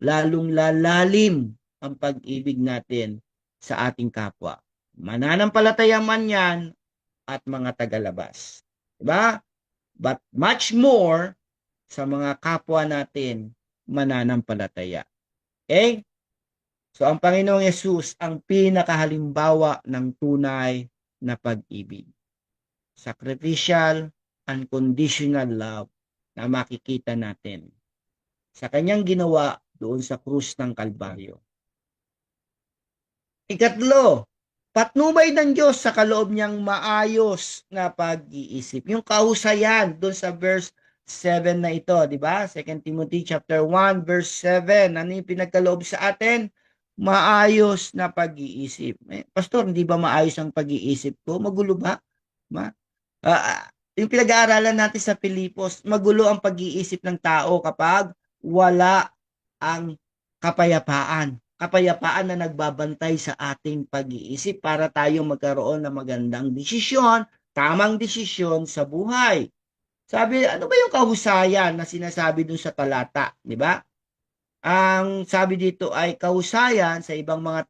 Lalong lalalim ang pag-ibig natin sa ating kapwa. Mananampalataya man yan at mga tagalabas. Diba? But much more sa mga kapwa natin mananampalataya. Okay? So ang Panginoong Yesus ang pinakahalimbawa ng tunay na pag-ibig. Sacrificial, unconditional love na makikita natin sa kanyang ginawa doon sa krus ng Kalbaryo. Ikatlo, patnubay ng Diyos sa kaloob niyang maayos na pag-iisip. Yung kahusayan doon sa verse 7 na ito, di ba? 2 Timothy chapter 1 verse 7. Ano yung pinagkaloob sa atin? Maayos na pag-iisip. Pastor, hindi ba maayos ang pag-iisip ko? Magulo ba? Yung pinag-aaralan natin sa Pilipos, magulo ang pag-iisip ng tao kapag wala ang kapayapaan. Kapayapaan na nagbabantay sa ating pag-iisip para tayo magkaroon ng magandang desisyon, tamang desisyon sa buhay. Sabi, ano ba yung kahusayan na sinasabi dun sa talata, di ba? Ang sabi dito ay kahusayan sa ibang mga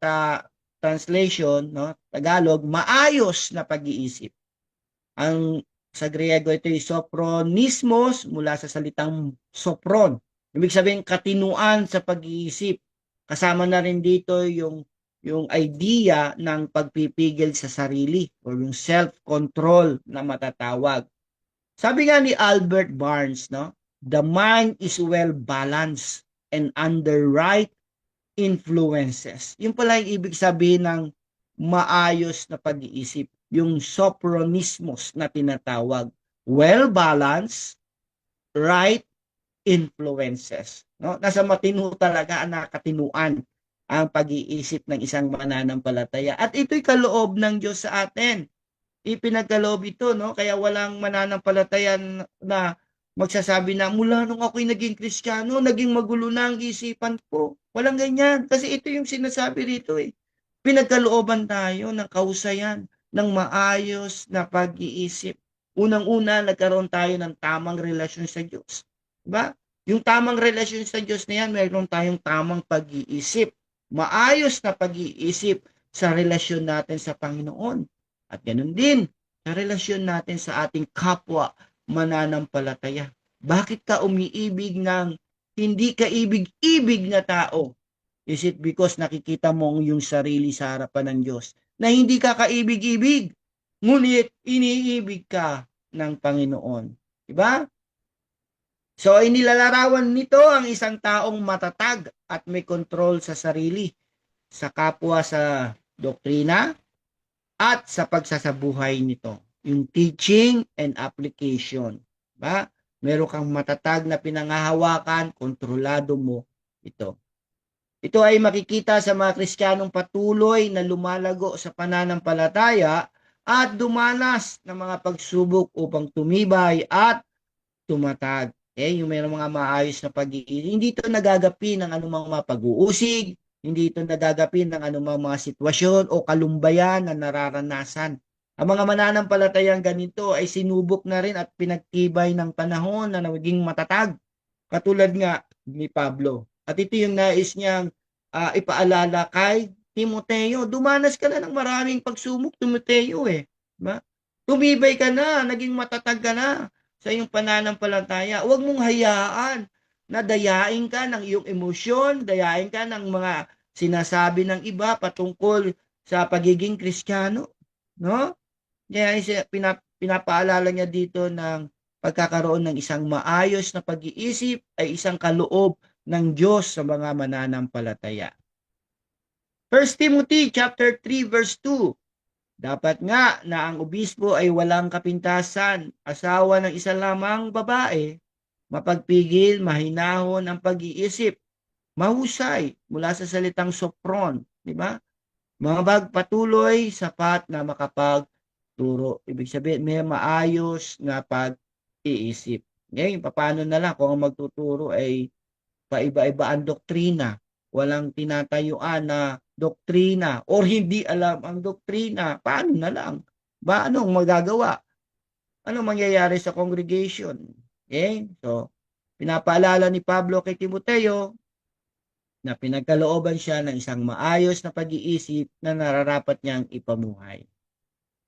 translation, no, Tagalog, maayos na pag-iisip. Ang sa Griego ito ay sophronismos mula sa salitang sophron. Ibig sabihin katinuan sa pag-iisip. Kasama na rin dito yung idea ng pagpipigil sa sarili o yung self-control na matatawag. Sabi nga ni Albert Barnes, no, the mind is well balanced and under right influences. Yung pala yung ibig sabihin ng maayos na pag-iisip, yung sophronismos na tinatawag. Well balanced right influences. No? Nasa matino talaga, nakatinuan ang pag-iisip ng isang mananampalataya. At ito'y kaloob ng Diyos sa atin. Ipinagkaloob ito, no? Kaya walang mananampalataya na magsasabi na mula nung ako'y naging Kristiyano, naging magulo na ang isipan ko. Walang ganyan. Kasi ito yung sinasabi rito eh. Pinagkalooban tayo ng kahusayan, ng maayos na pag-iisip. Unang-una, nagkaroon tayo ng tamang relasyon sa Diyos. Diba? Yung tamang relasyon sa Diyos na yan, mayroon tayong tamang pag-iisip. Maayos na pag-iisip sa relasyon natin sa Panginoon. At ganun din, sa relasyon natin sa ating kapwa mananampalataya. Bakit ka umiibig ng hindi ka ibig-ibig na tao? Is it because nakikita mo yung sarili sa harapan ng Diyos na hindi ka kaibig-ibig, ngunit iniibig ka ng Panginoon? Diba? So, inilalarawan nito ang isang taong matatag at may control sa sarili, sa kapwa sa doktrina, at sa pagsasabuhay nito. Yung teaching and application. Diba? Meron kang matatag na pinangahawakan, kontrolado mo ito. Ito ay makikita sa mga Kristiyanong patuloy na lumalago sa pananampalataya at dumanas ng mga pagsubok upang tumibay at tumatag. Yung mayroong mga maayos na pag-iisip. Hindi ito nagagapi ng anumang mga pag-uusig, hindi ito nagagapi ng anumang mga sitwasyon o kalumbayan na nararanasan. Ang mga mananampalatayang ganito ay sinubok na rin at pinagtibay ng panahon na naging matatag. Katulad nga ni Pablo. At ito yung nais niyang ipaalala kay Timoteo. Dumanas ka na ng maraming pagsubok, Timoteo eh. Diba? Tumibay ka na, naging matatag ka na sa iyong pananampalataya. Huwag mong hayaan na dayain ka ng iyong emosyon, dayain ka ng mga sinasabi ng iba patungkol sa pagiging Kristiyano. No? Kaya pinapaalala niya dito ng pagkakaroon ng isang maayos na pag-iisip ay isang kaloob ng Diyos sa mga mananampalataya. 1 Timothy chapter 3 verse 2. Dapat nga na ang obispo ay walang kapintasan, asawa ng isa lamang babae, mapagpigil, mahinahon ang pag-iisip, mahusay mula sa salitang sopron, di ba? Magpatuloy, sapat na makapagturo. Ibig sabihin, may maayos na pag-iisip. Ngayon, paano na lang kung ang magtuturo ay paiba-iba ang doktrina, walang tinatayuan na doktrina or hindi alam ang doktrina, paano na lang? Anong magagawa? Anong mangyayari sa congregation? Okay? So, pinapaalala ni Pablo kay Timoteo na pinagkalooban siya ng isang maayos na pag-iisip na nararapat niyang ipamuhay.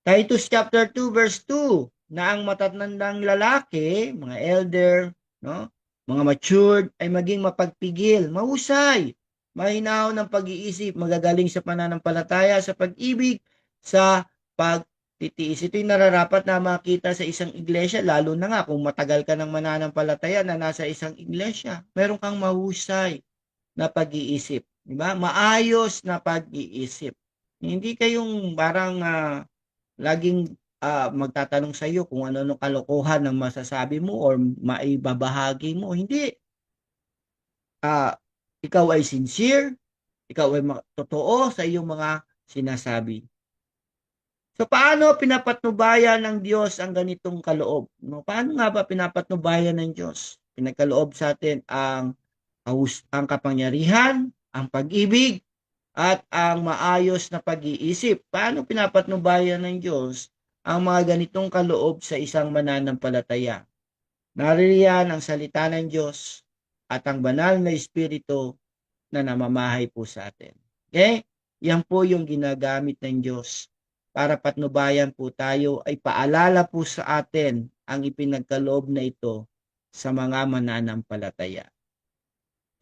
Titus chapter 2 verse 2, na ang matatandang lalaki, mga elder, no, mga matured, ay maging mapagpigil, mahusay, mahinaw ng pag-iisip, magagaling sa pananampalataya, sa pag-ibig, sa pagtitiis. Ito yung nararapat na makita sa isang iglesia, lalo na nga kung matagal ka ng mananampalataya na nasa isang iglesia, meron kang mahusay na pag-iisip. Diba? Maayos na pag-iisip. Hindi kayong parang laging magtatanong sa iyo kung ano nung kalokohan ng masasabi mo or maibabahagi mo. Hindi. Ikaw ay sincere, ikaw ay totoo sa iyong mga sinasabi. So, paano pinapatnubayan ng Diyos ang ganitong kaloob? No? Paano nga ba pinapatnubayan ng Diyos? Pinagkaloob sa atin ang kapangyarihan, ang pag-ibig, at ang maayos na pag-iisip. Paano pinapatnubayan ng Diyos ang mga ganitong kaloob sa isang mananampalataya? Naririyan ang salita ng Diyos at ang banal na Espiritu na namamahay po sa atin. Okay? Yan po yung ginagamit ng Diyos para patnubayan po tayo, ay paalala po sa atin ang ipinagkaloob na ito sa mga mananampalataya.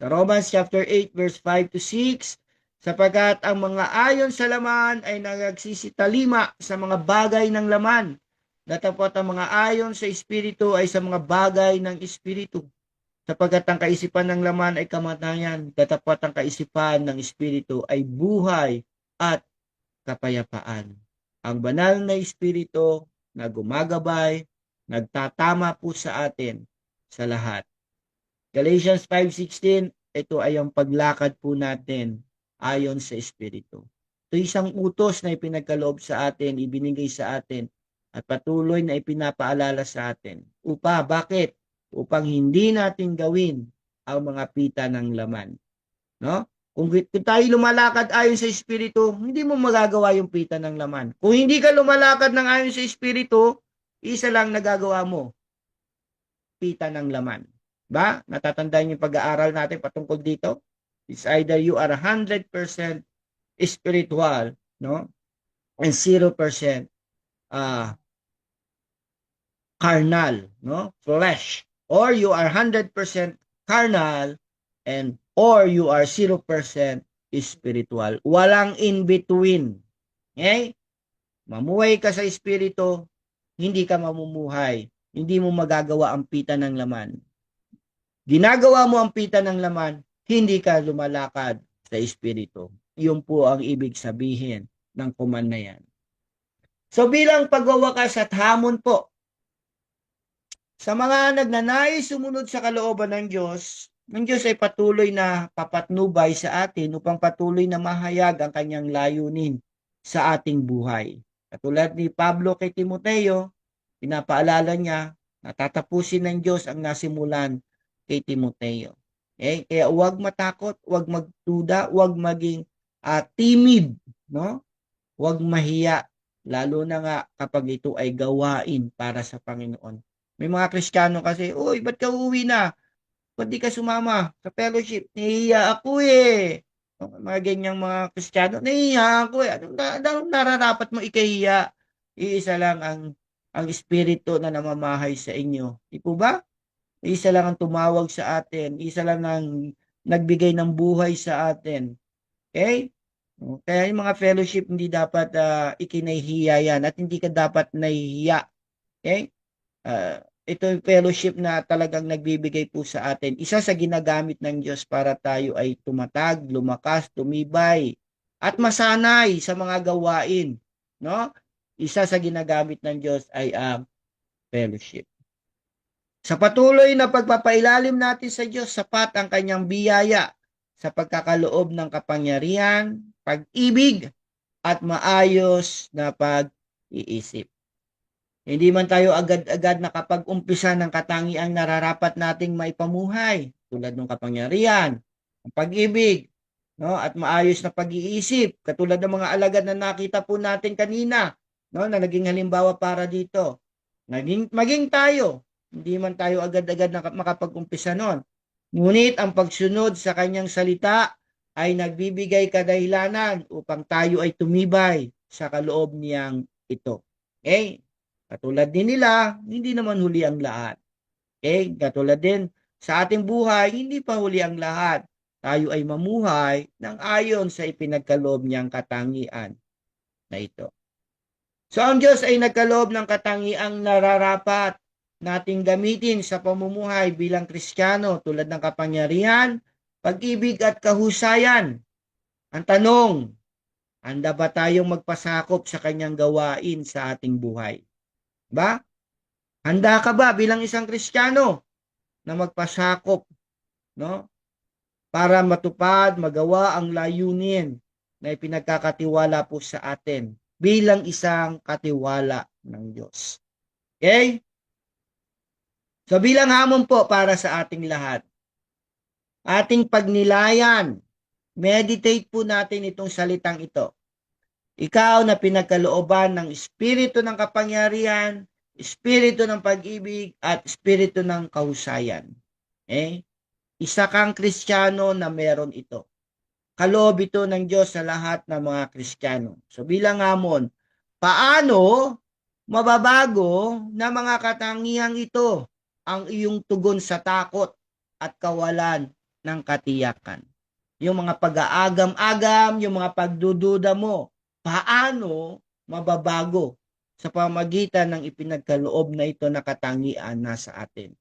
Sa Romans chapter 8 verse 5 to 6, sapagkat ang mga ayon sa laman ay nagsisitalima sa mga bagay ng laman, datapot ang mga ayon sa Espiritu ay sa mga bagay ng Espiritu. Sapagkat ang kaisipan ng laman ay kamatayan, datapot ang kaisipan ng Espiritu ay buhay at kapayapaan. Ang banal na Espiritu na gumagabay, nagtatama po sa atin sa lahat. Galatians 5:16, ito ay ang paglakad po natin ayon sa Espiritu. Ito isang utos na ipinagkaloob sa atin, ibinigay sa atin, at patuloy na ipinapaalala sa atin. Bakit? Upang hindi natin gawin ang mga pita ng laman. No? Kung tayo lumalakad ayon sa Espiritu, hindi mo magagawa yung pita ng laman. Kung hindi ka lumalakad ng ayon sa Espiritu, isa lang nagagawa mo, pita ng laman. Ba? Natatandaan yung pag-aaral natin patungkol dito? It's either you are 100% spiritual, no? And 0% carnal, no? Flesh. Or you are 100% carnal and or you are 0% spiritual. Walang in between. Okay? Mamuhay ka sa espiritu, hindi ka mamumuhay. Hindi mo magagawa ang pita ng laman. Ginagawa mo ang pita ng laman, hindi ka lumalakad sa espiritu. Yun po ang ibig sabihin ng command na yan. So bilang pagwawakas at hamon po, sa mga nagnanais sumunod sa kalooban ng Diyos ay patuloy na papatnubay sa atin upang patuloy na mahayag ang kanyang layunin sa ating buhay. Katulad ni Pablo kay Timoteo, pinapaalala niya na tatapusin ng Diyos ang nasimulan kay Timoteo. Okay? Kaya huwag matakot, huwag magduda, huwag maging timid, no? Huwag mahiya, lalo na nga kapag ito ay gawain para sa Panginoon. May mga Kristiyano kasi, uy, ba't ka uuwi na? Ba't di ka sumama sa fellowship? Nahihiya ako eh. Mga ganyang mga Kristiyano, nahihiya ako eh. Anong nararapat mo ikahiya? Iisa lang ang Espiritu na namamahay sa inyo. Di po ba? Isa lang ang tumawag sa atin. Isa lang ang nagbigay ng buhay sa atin. Okay? Kaya yung mga fellowship hindi dapat ikinahihiya yan at hindi ka dapat nahihiya. Okay? Ito yung fellowship na talagang nagbibigay po sa atin. Isa sa ginagamit ng Diyos para tayo ay tumatag, lumakas, tumibay, at masanay sa mga gawain. No? Isa sa ginagamit ng Diyos ay fellowship. Sa patuloy na pagpapailalim natin sa Diyos, sapat ang kanyang biyaya sa pagkakaloob ng kapangyarihan, pag-ibig, at maayos na pag-iisip. Hindi man tayo agad-agad nakapag-umpisa ng katangiang nararapat nating maipamuhay, tulad ng kapangyarihan, ang pag-ibig, no, at maayos na pag-iisip, katulad ng mga alagad na nakita po natin kanina, no, na naging halimbawa para dito. Maging tayo, hindi man tayo agad-agad makapag-umpisa nun. Ngunit ang pagsunod sa kanyang salita ay nagbibigay kadahilanan upang tayo ay tumibay sa kaloob niyang ito. Okay? Katulad din nila, hindi naman huli ang lahat. Okay? Katulad din sa ating buhay, hindi pa huli ang lahat. Tayo ay mamuhay ng ayon sa ipinagkaloob niyang katangian na ito. So ang Diyos ay nagkaloob ng katangiang nararapat nating gamitin sa pamumuhay bilang Kristiyano tulad ng kapangyarihan, pag-ibig at kahusayan. Ang tanong, handa ba tayong magpasakop sa kanyang gawain sa ating buhay? Ba? Handa ka ba bilang isang Kristiyano na magpasakop, no? Para matupad, magawa ang layunin na ipinagkakatiwala po sa atin bilang isang katiwala ng Diyos. Okay? So bilang hamon po para sa ating lahat, ating pagnilayan, meditate po natin itong salitang ito. Ikaw na pinagkalooban ng espiritu ng kapangyarihan, espiritu ng pag-ibig, at espiritu ng kahusayan. Okay? Isa kang Kristiyano na meron ito. Kaloob ito ng Diyos sa lahat ng mga Kristiyano. So bilang hamon, paano mababago na mga katangihang ito ang iyong tugon sa takot at kawalan ng katiyakan? Yung mga pag-aagam-agam, yung mga pagdududa mo, paano mababago sa pamagitan ng ipinagkaloob na ito na katangian nasa atin?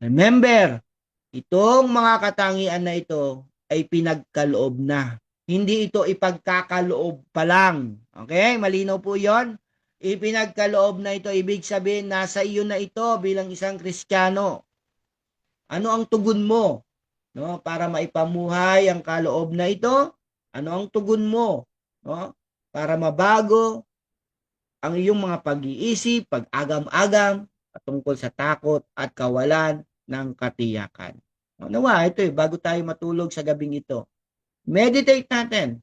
Remember, itong mga katangian na ito ay pinagkaloob na. Hindi ito ipagkakaloob pa lang. Okay? Malinaw po yon. Ipinagkaloob na ito, ibig sabihin nasa iyo na ito bilang isang Kristiyano. Ano ang tugon mo, no, para maipamuhay ang kaloob na ito? Ano ang tugon mo, no, para mabago ang iyong mga pag-iisip, pag-agam-agam tungkol sa takot at kawalan ng katiyakan. Nawa, ito bago tayo matulog sa gabing ito, meditate natin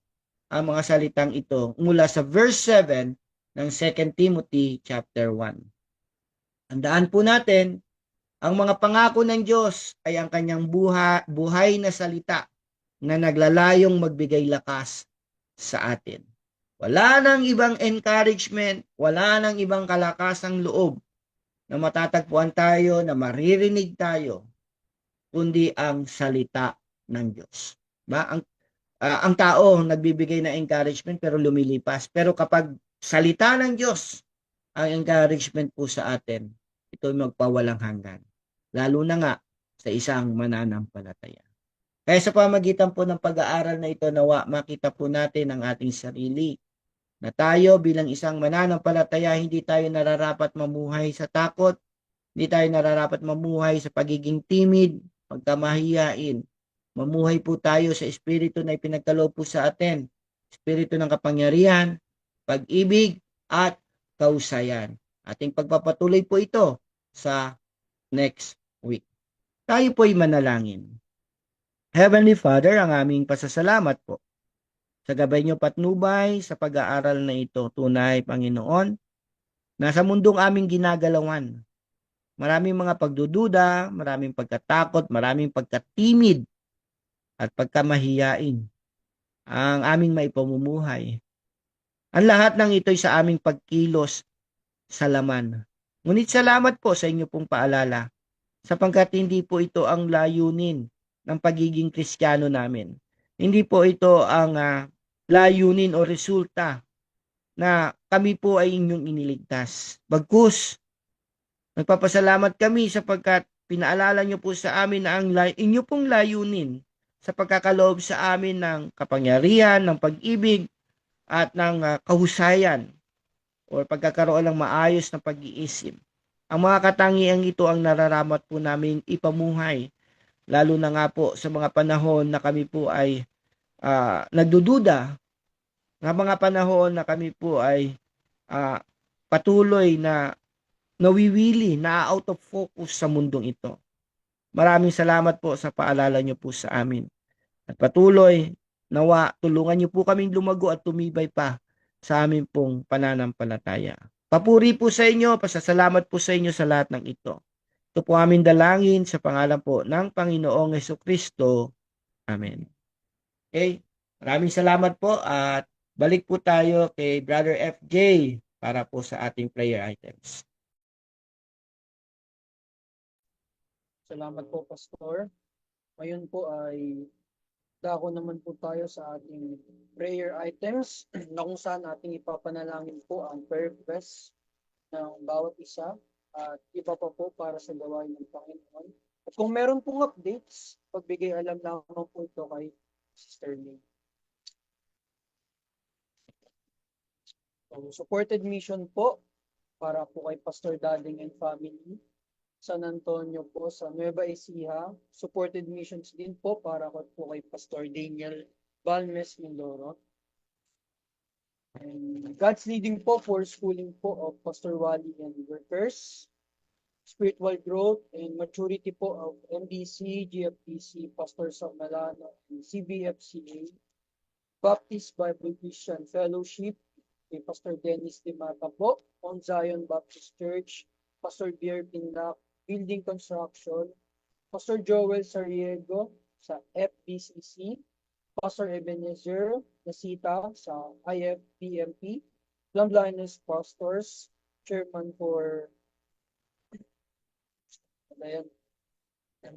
ang mga salitang ito mula sa verse 7 ng 2 Timothy chapter 1. Tandaan po natin, ang mga pangako ng Diyos ay ang kanyang buhay na salita na naglalayong magbigay lakas sa atin. Wala nang ibang encouragement, wala nang ibang kalakasang loob na matatagpuan tayo, na maririnig tayo, kundi ang salita ng Diyos. Ang tao nagbibigay ng encouragement pero lumilipas. Pero kapag salita ng Diyos ang encouragement po sa atin, ito ay magpawalang hanggan. Lalo na nga sa isang mananampalataya. Kaya sa pamagitan po ng pag-aaral na ito, nawa makita po natin ang ating sarili na tayo bilang isang mananampalataya, hindi tayo nararapat mamuhay sa takot, hindi tayo nararapat mamuhay sa pagiging timid, pagkamahiyain. Mamuhay po tayo sa espiritu na ipinagkaloob po sa atin, espiritu ng kapangyarihan, pag-ibig, at kausayan. Ating pagpapatuloy po ito sa next week. Tayo po'y manalangin. Heavenly Father, ang aming pasasalamat po sa gabay niyo patnubay sa pag-aaral na ito. Tunay, Panginoon, nasa mundong aming ginagalawan, maraming mga pagdududa, maraming pagkatakot, maraming pagkatimid, at pagkamahiyain ang aming maipamumuhay. Ang lahat ng ito'y sa aming pagkilos sa laman. Ngunit salamat po sa inyo pong paalala, sapagkat hindi po ito ang layunin ng pagiging Kristiyano namin. Hindi po ito ang layunin o resulta na kami po ay inyong iniligtas. Bagkus, nagpapasalamat kami sapagkat pinaalala niyo po sa amin na ang inyo pong layunin sa pagkakaloob sa amin ng kapangyarihan, ng pag-ibig, at ng kahusayan o pagkakaroon ng maayos na pag-iisip. Ang mga katangiang ito ang nararapat po namin ipamuhay, lalo na nga po sa mga panahon na kami po ay nagdududa, na mga panahon na kami po ay patuloy na nawiwili, na out of focus sa mundong ito. Maraming salamat po sa paalala niyo po sa amin. At patuloy, nawa, tulungan niyo po kaming lumago at tumibay pa sa amin pong pananampalataya. Papuri po sa inyo, pasasalamat po sa inyo sa lahat ng ito. Ito po aming dalangin sa pangalan po ng Panginoong Jesucristo. Amen. Okay, maraming salamat po at balik po tayo kay Brother FJ para po sa ating prayer items. Salamat po, Pastor. Ngayon po ay dako naman po tayo sa ating prayer items na kung saan ating ipapanalangin po ang prayer request ng bawat isa at iba pa po para sa gawain ng Panginoon. At kung meron pong updates, pagbigay alam lamang po ito kay Sister Lee. So, supported mission po para po kay Pastor Dading and family. San Antonio po sa Nueva Ecija. Supported missions din po para po kay Pastor Daniel Balmes Mindoro. And God's leading po for schooling po of Pastor Wally and workers. Spiritual growth and maturity po of MDC, GFPC, Pastor Sam Malano, and CBFCA. Baptist Bible Christian Fellowship kay Pastor Dennis Dimata po. On Zion Baptist Church, Pastor Bier Pinlac, Building Construction, Pastor Joel Sariego sa FBCC, Pastor Ebenezer Nasita sa IFPMP, Plum Blindness Pastors, Chairman for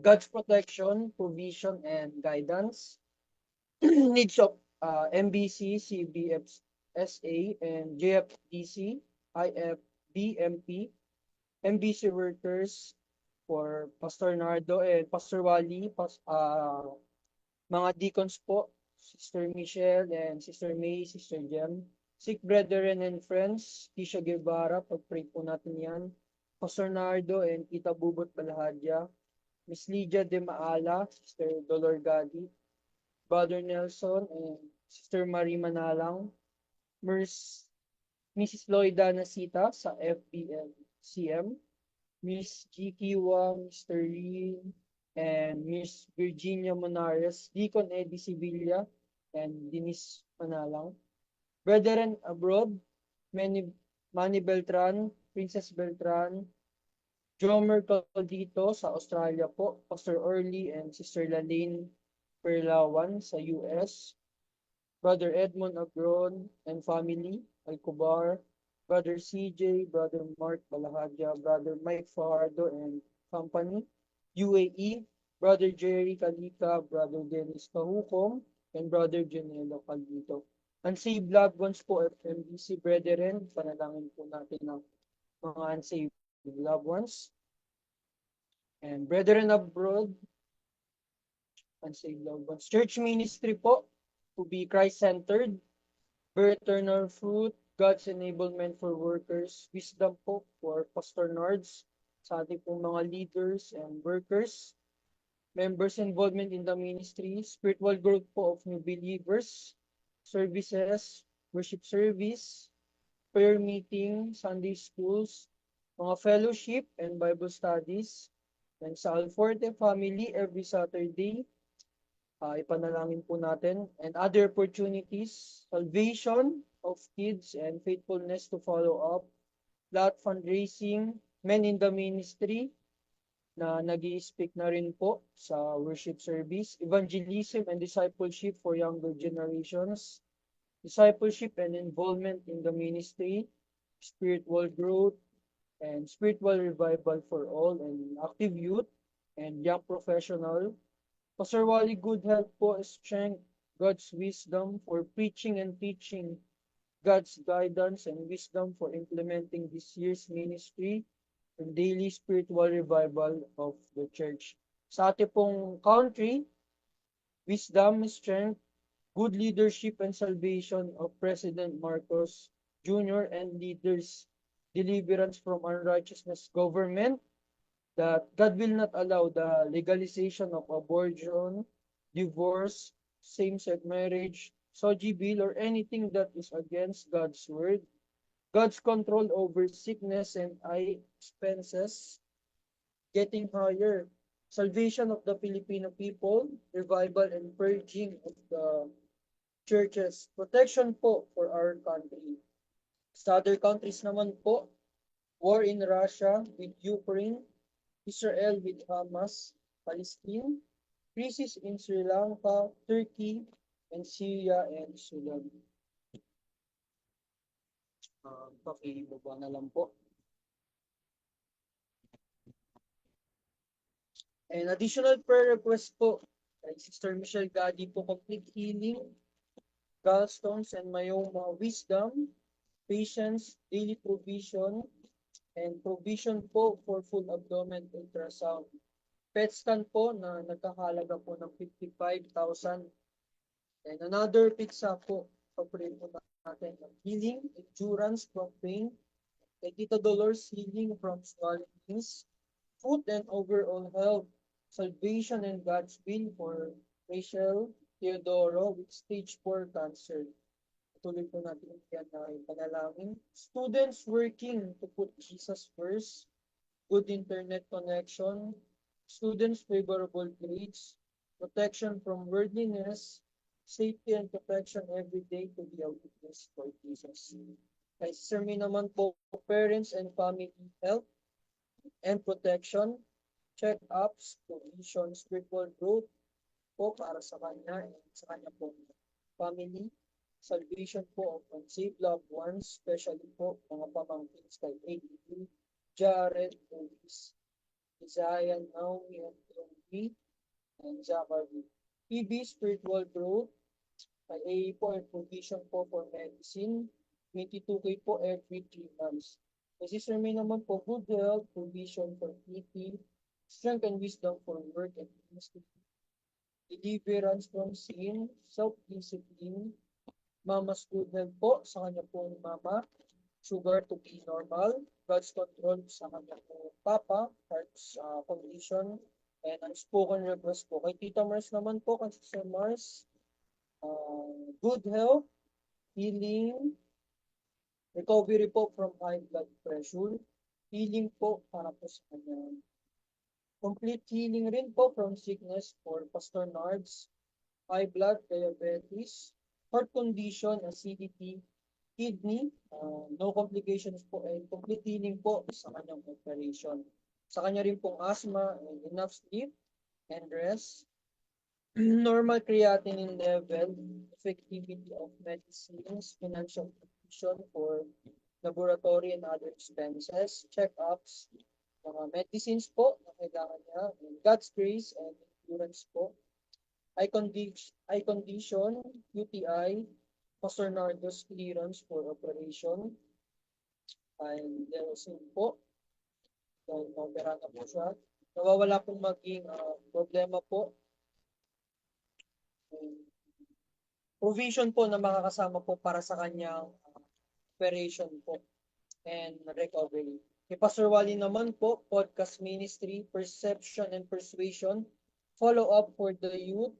God's Protection, Provision, and Guidance, needs of MBC, CBFSA, and JFDC, IFBMP, MBC workers for Pastor Nardo and Pastor Wally, mga deacons po, Sister Michelle and Sister May, Sister Jem, sick brethren and friends, Tisha Guevara, pag-pray po natin yan, Pastor Nardo and Tita Bubot Balahadya, Miss Lydia de Maala, Sister Dolor Gadi, Brother Nelson, and Sister Marie Manalang, Miss Mrs. Loida Nasita sa FBL CM, Miss G.K. Wang, Mr. Lee, and Miss Virginia Monares, Deacon Eddie Sevilla, and Denise Manalang. Brethren abroad, Manny Beltran, Princess Beltran, Jomer Caldito sa Australia po, Pastor Orly and Sister Lalaine Perlawan sa US, Brother Edmond Agron and family, Alcobar, Brother CJ, Brother Mark Balahadja, Brother Mike Fajardo and company, UAE, Brother Jerry Calita, Brother Dennis Kahukom, and Brother Janelo Caldito. Unsaved loved ones po, FMBC brethren, panalangin po natin ng mga unsaved loved ones. And brethren abroad, unsaved loved ones. Church ministry po, to be Christ-centered, bear eternal fruit, God's enablement for workers, wisdom po for Pastor Nards, sa ating pong mga leaders and workers, members' involvement in the ministry, spiritual growth po of new believers, services, worship service, prayer meeting, Sunday schools, mga fellowship and Bible studies, and sa Alforte family every Saturday, ipanalangin po natin, and other opportunities, salvation of kids and faithfulness to follow up, lot fundraising, men in the ministry, na nag-i-speak na rin po sa worship service, evangelism and discipleship for younger generations, discipleship and involvement in the ministry, spiritual growth, and spiritual revival for all, and active youth, and young professional. Pastor Wally, good health po, strength, God's wisdom for preaching and teaching, God's guidance and wisdom for implementing this year's ministry and daily spiritual revival of the church. Sa ating pong country, wisdom, strength, good leadership and salvation of President Marcos Jr. and leaders, deliverance from unrighteousness government, that God will not allow the legalization of abortion, divorce, same-sex marriage, SOGI bill, or anything that is against God's word. God's control over sickness and eye expenses getting higher. Salvation of the Filipino people, revival and purging of the churches. Protection po for our country. Sa other countries naman po, war in Russia with Ukraine, Israel with Hamas, Palestine, crisis in Sri Lanka, Turkey, and Syria and Sudan. Pakibaba na lang po. And additional prayer request po kay Sister Michelle Gadi po, complete healing, gallstones and myoma, wisdom, patience, daily provision, and provision po for full abdomen ultrasound. PET scan po na nagkakahalaga po ng 55,000. And another pizza po, pag-pray po natin, healing, endurance from pain, kay Tita Dolores, healing from swellings, food and overall health, salvation and God's will for Rachel Teodoro with stage 4 cancer. Tuloy po natin yan na ipanalangin. Students working to put Jesus first, good internet connection, students favorable grades, protection from worldliness, safety and protection every day to be a witness for Jesus. Kay Sir Mi naman po, parents and family health and protection, check-ups, provision, spiritual growth po para sa kanya and sa kanya po family, salvation po of unsaved loved ones, especially po mga pamangkins kay ADP, Jared, Luis, Isaiah, Naomi, and Tony, and Zachary. PB, spiritual growth, kay AA po, and provision po for medicine, 22K po every 3 months. Kay Sister May naman po, good health, provision for PT, strength and wisdom for work and ministry, deliverance from sin, self-discipline, Mama's good health po sa kanya po ni Mama, sugar to be normal, God's control sa kanya po Papa, heart condition, And unspoken request po. Kay Tita Mars naman po, kay Sister Mars, good health, healing, recovery po from high blood pressure, healing po para po sa kanya. Complete healing rin po from sickness for Pastor Nards, high blood, diabetes, heart condition, acidity, kidney, no complications po, and complete healing po sa kanyang operation. Sa kanya rin pong asthma, and enough sleep and rest, normal creatinine level, effectivity of medicines, financial provision for laboratory and other expenses, check-ups, mga medicines po na kailangan niya, and God's grace and endurance po. Eye condition, UTI, Pastor Nardo's clearance for operation, and Lerosin po, dahil maopera na po siya. Nawawala pong maging problema po. Provision po na makakasama po para sa kanyang operation po and recovery. Kay Pastor Wally naman po, podcast ministry, perception and persuasion, follow up for the youth,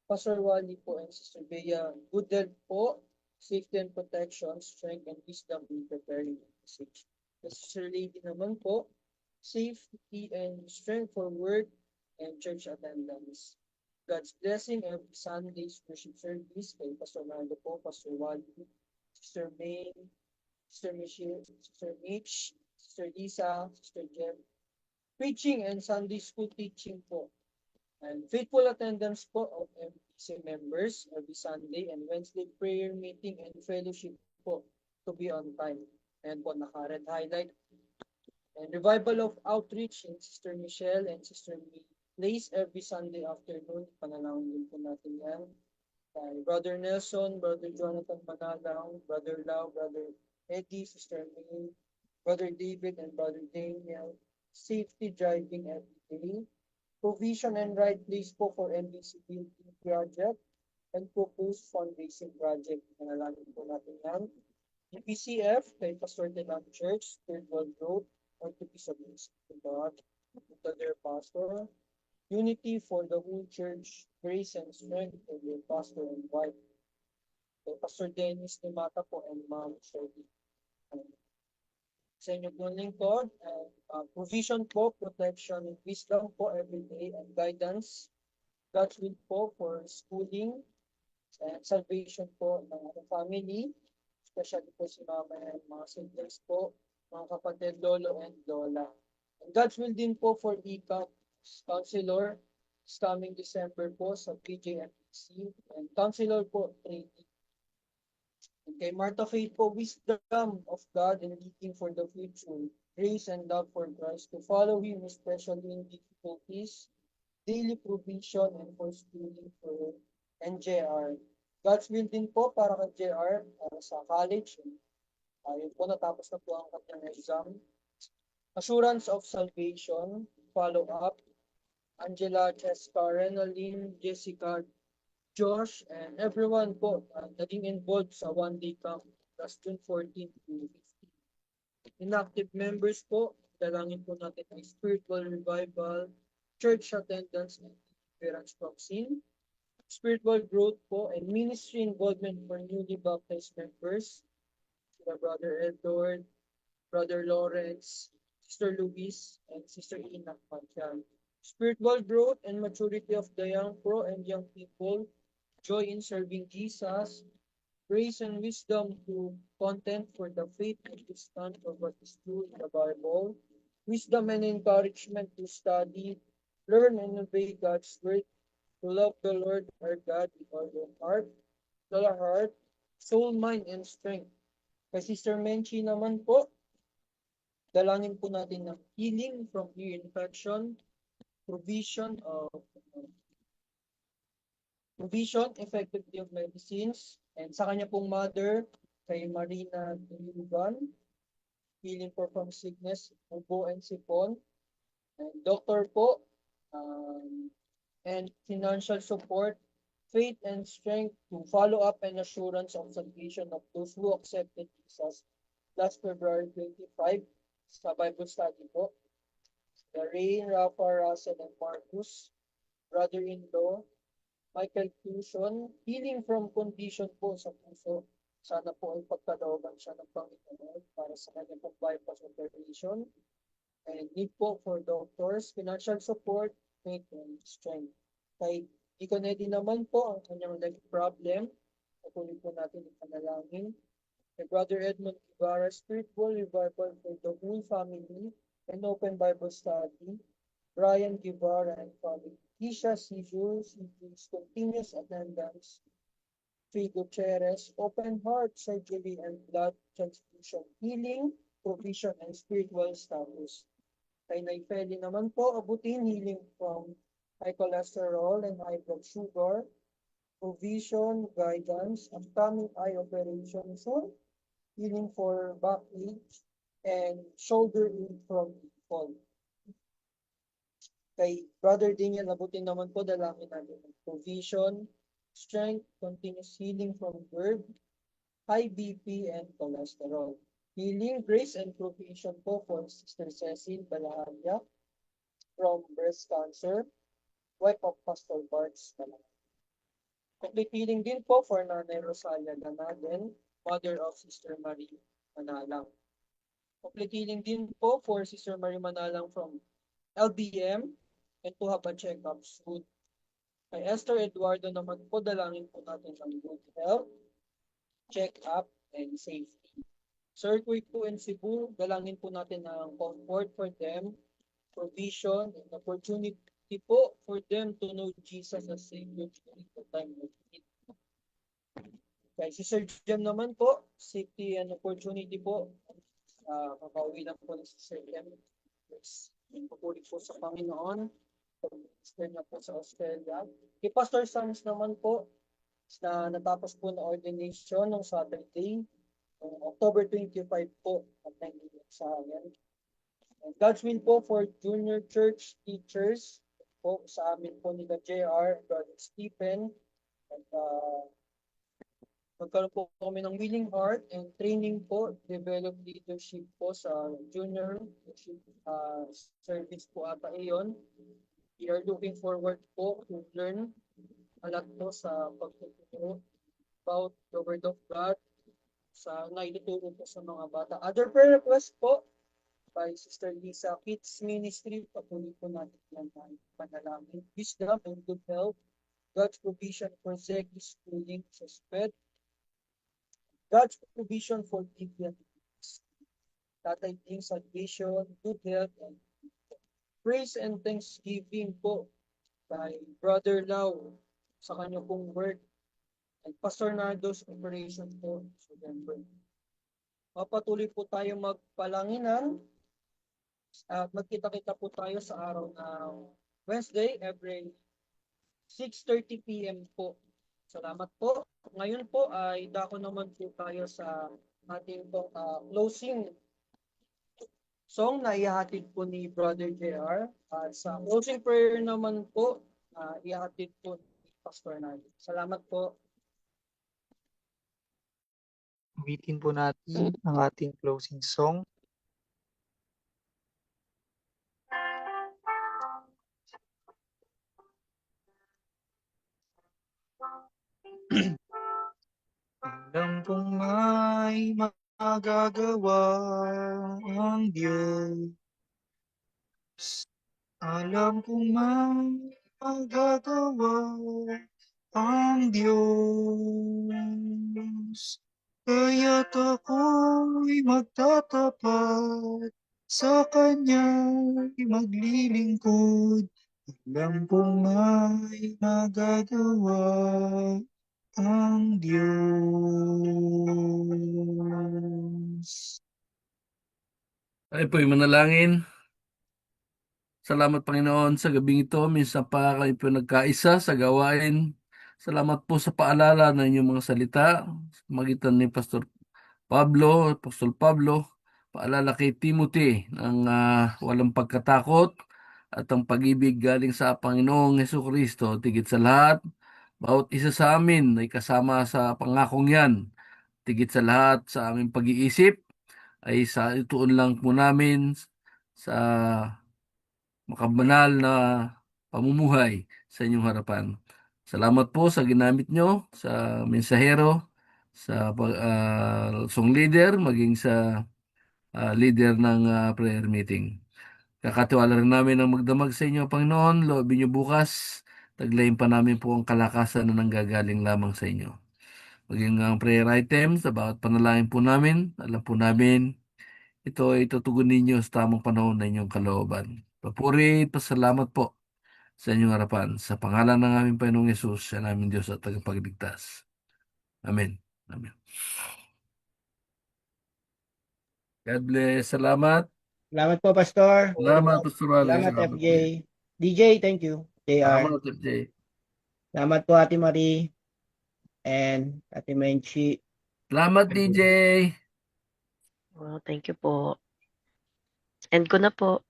Pastor Wally po and Sister Bea, good health po, safety and protection, strength and wisdom in preparing the message. Kay Sister Lady naman po, safety and strength for work and church attendance. God's blessing every Sunday's worship service kay Pastor Nando po, Pastor Wally, Sister May, Sister Michelle, Sister Mitch, Sister Lisa, Sister Jem, preaching and Sunday school teaching po. And faithful attendance po of MPC members every Sunday and Wednesday prayer meeting and fellowship po to be on time. And po naka-red highlight. And revival of outreach in Sister Michelle and Sister May place every Sunday afternoon. Panalangin din po natin yan. Brother Nelson, Brother Jonathan Manalang, Brother Lau, Brother Eddie, Sister May, Brother David, and Brother Daniel. Safety driving every day. Provision and right place po for NBC building project and proposed fundraising project. Panalangin po natin yan. PCF kay Pastor Telang Church, Third World Road, or to be submitted to God, to their pastor. Unity for the whole church, grace and strength for their pastor and wife. Kay Pastor Dennis Nimata po and Ma'am Shirley. Sa inyo po lingkod, provision po, protection, and wisdom po every day and guidance. God's will po for schooling and salvation po ng ating family, especially po si mama and mga siblings po, mga kapatid, lolo and lola. And God's will din po for ECAP counselor this coming December po sa PJMPC and counselor po training. And kay Martha Faith po, wisdom of God and leading for the future, grace and love for Christ to follow Him, especially in difficulties, daily provision and for schooling for NJR. God's will din po para kay JR sa college. Yun po, natapos na po ang kanyang exam. Assurance of salvation, follow up, Angela, Jessica, Renaline, Jessica, Josh, and everyone po naging involved sa one-day camp last June 14 to 15. Inactive members po, dalangin po natin ang spiritual revival, church attendance, and appearance from sin, spiritual growth po, and ministry involvement for newly baptized members, sila Brother Edward, Brother Lawrence, Sister Luis, and Sister Ina Panchal. Spiritual growth and maturity of the young pro and young people, joy in serving Jesus, grace and wisdom to content for the faith and to stand for what is true in the Bible, wisdom and encouragement to study, learn and obey God's word, to love the Lord our God with all your heart, soul, mind, and strength. Kay Sister Menchi naman po, dalangin po natin ng healing from ear infection, provision, effectively of medicines, and sa kanya pong mother, kay Marina Tulugan, healing for from sickness, ubo and sipon, and doctor po, and financial support, faith and strength to follow up and assurance of salvation of those who accepted Jesus last February 25 sa Bible study po. Rain, Rafa, Russell, and Marcus, brother-in-law, Michael Fusion, healing from condition po sa puso. Sana po ay pagkalooban siya ng Panginoon para sa kanyang pag-bypass operation. And need po for doctors, financial support, faith, and strength. Kay Deacon Eddie naman po, ang kanyang leg problem, patuloy po natin ipanalangin. Kay Brother Edmund Ibarra, spiritual revival for the whole family, and open Bible study. Brian Guevara and family. Kisha Sijus, continuous attendance. Tree Gutierrez, open heart surgery and blood transfusion, healing, provision, and spiritual status. Kay Naifeli naman po, abutin healing from high cholesterol and high blood sugar, provision, guidance, upcoming eye operation, so healing for backache and shoulder ache from fall. Kay Brother Daniel, abutin naman po, dalangin natin ng provision, strength, continuous healing from GERD, high BP, and cholesterol. Healing, grace, and provision po for Sister Cecil Balaharia from breast cancer, wife of Pastor Bart's Balaharia. Complete healing din po for Nanay Rosalia Ganaden, mother of Sister Marie Manalang. Complete healing din po for Sister Marie Manalang from LBM and to have a check-up soon. Kay Esther Eduardo naman po, dalangin po natin ng good health, check-up, and safety. Sa earthquake po in Cebu, dalangin po natin ng comfort for them, provision, and opportunity po for them to know Jesus as Savior during the time of need. Kay si Sir Jem naman po, safety and opportunity po, makauwi lang po ni si Sir Jem. Pupuli po sa Panginoon. Pag-minister na po sa Australia. Kay Pastor Sams naman po, na natapos po na ordination ng Saturday, October 25 po, at 9 sa amin. And God's will po for junior church teachers po sa amin po nila JR, Brother Stephen, at magkaroon po kami ng willing heart and training po, develop leadership po sa junior service po ata iyon. We are looking forward po to learn a lot po sa pagtuturo about the Word of God sa naituturo po sa mga bata. Other prayer request po by Sister Lisa, Kids Ministry, patuloy po natin yan ng panalangin. Wisdom and good health, God's provision for Zeki schooling sa SPED, God's provision for Vivian, Tatay Ting salvation, good health, and praise and thanksgiving po by Brother Lau sa kanya pong work and Pastor Nardo's operation po sa November. Papatuloy po tayo magpalanginan at magkita-kita po tayo sa araw ng Wednesday every 6:30 p.m. po. Salamat po. Ngayon po ay dako naman po tayo sa ating closing song na ihahatid po ni Brother JR. At sa closing prayer naman po, ihahatid po ni Pastor Nardo. Salamat po. Ulitin po natin ang ating closing song. Alam kong may magagawa ang Diyos. Alam kong may magagawa ang Diyos. Kaya't ako'y magtatapat sa Kanya'y maglilingkod. Alam kong may magagawa ang Diyos. Ay po'y manalangin. Salamat Panginoon sa gabing ito. Minsan pa kayo po nagkaisa sa gawain. Salamat po sa paalala ng inyong mga salita. Magitan ni Pastor Pablo, Apostol Pablo. Paalala kay Timothy ng walang pagkatakot at ang pag-ibig galing sa Panginoong Hesukristo. Tigit sa lahat, bawat isa sa amin ay kasama sa pangakong yan. Tigit sa lahat sa aming pag-iisip ay sa ituon lang po namin sa makabanal na pamumuhay sa inyong harapan. Salamat po sa ginamit nyo sa mensahero, sa song leader, maging sa leader ng prayer meeting. Kakatiwala rin namin ang magdamag sa inyo, Panginoon. Loobin niyo bukas. Taglayin pa namin po ang kalakasan na nanggagaling lamang sa inyo. Maging ang prayer items sa bawat panalangin po namin. Alam po namin, ito ay tutugunin niyo sa tamang panahon na inyong kalooban. Papuri at pasalamat po sa inyong harapan. Sa pangalan ng aming Panginoong Yesus, siya namin Diyos at tagapagligtas. Amen. Amen. God bless. Salamat. Salamat po, Pastor. Salamat, Pastor Wally. Salamat, Salamat, FJ. Kuya. DJ, thank you. JR. Salamat, FJ. Salamat po, Ate Marie. And Ate Menchi. Salamat, DJ. Well, thank you po. End ko na po.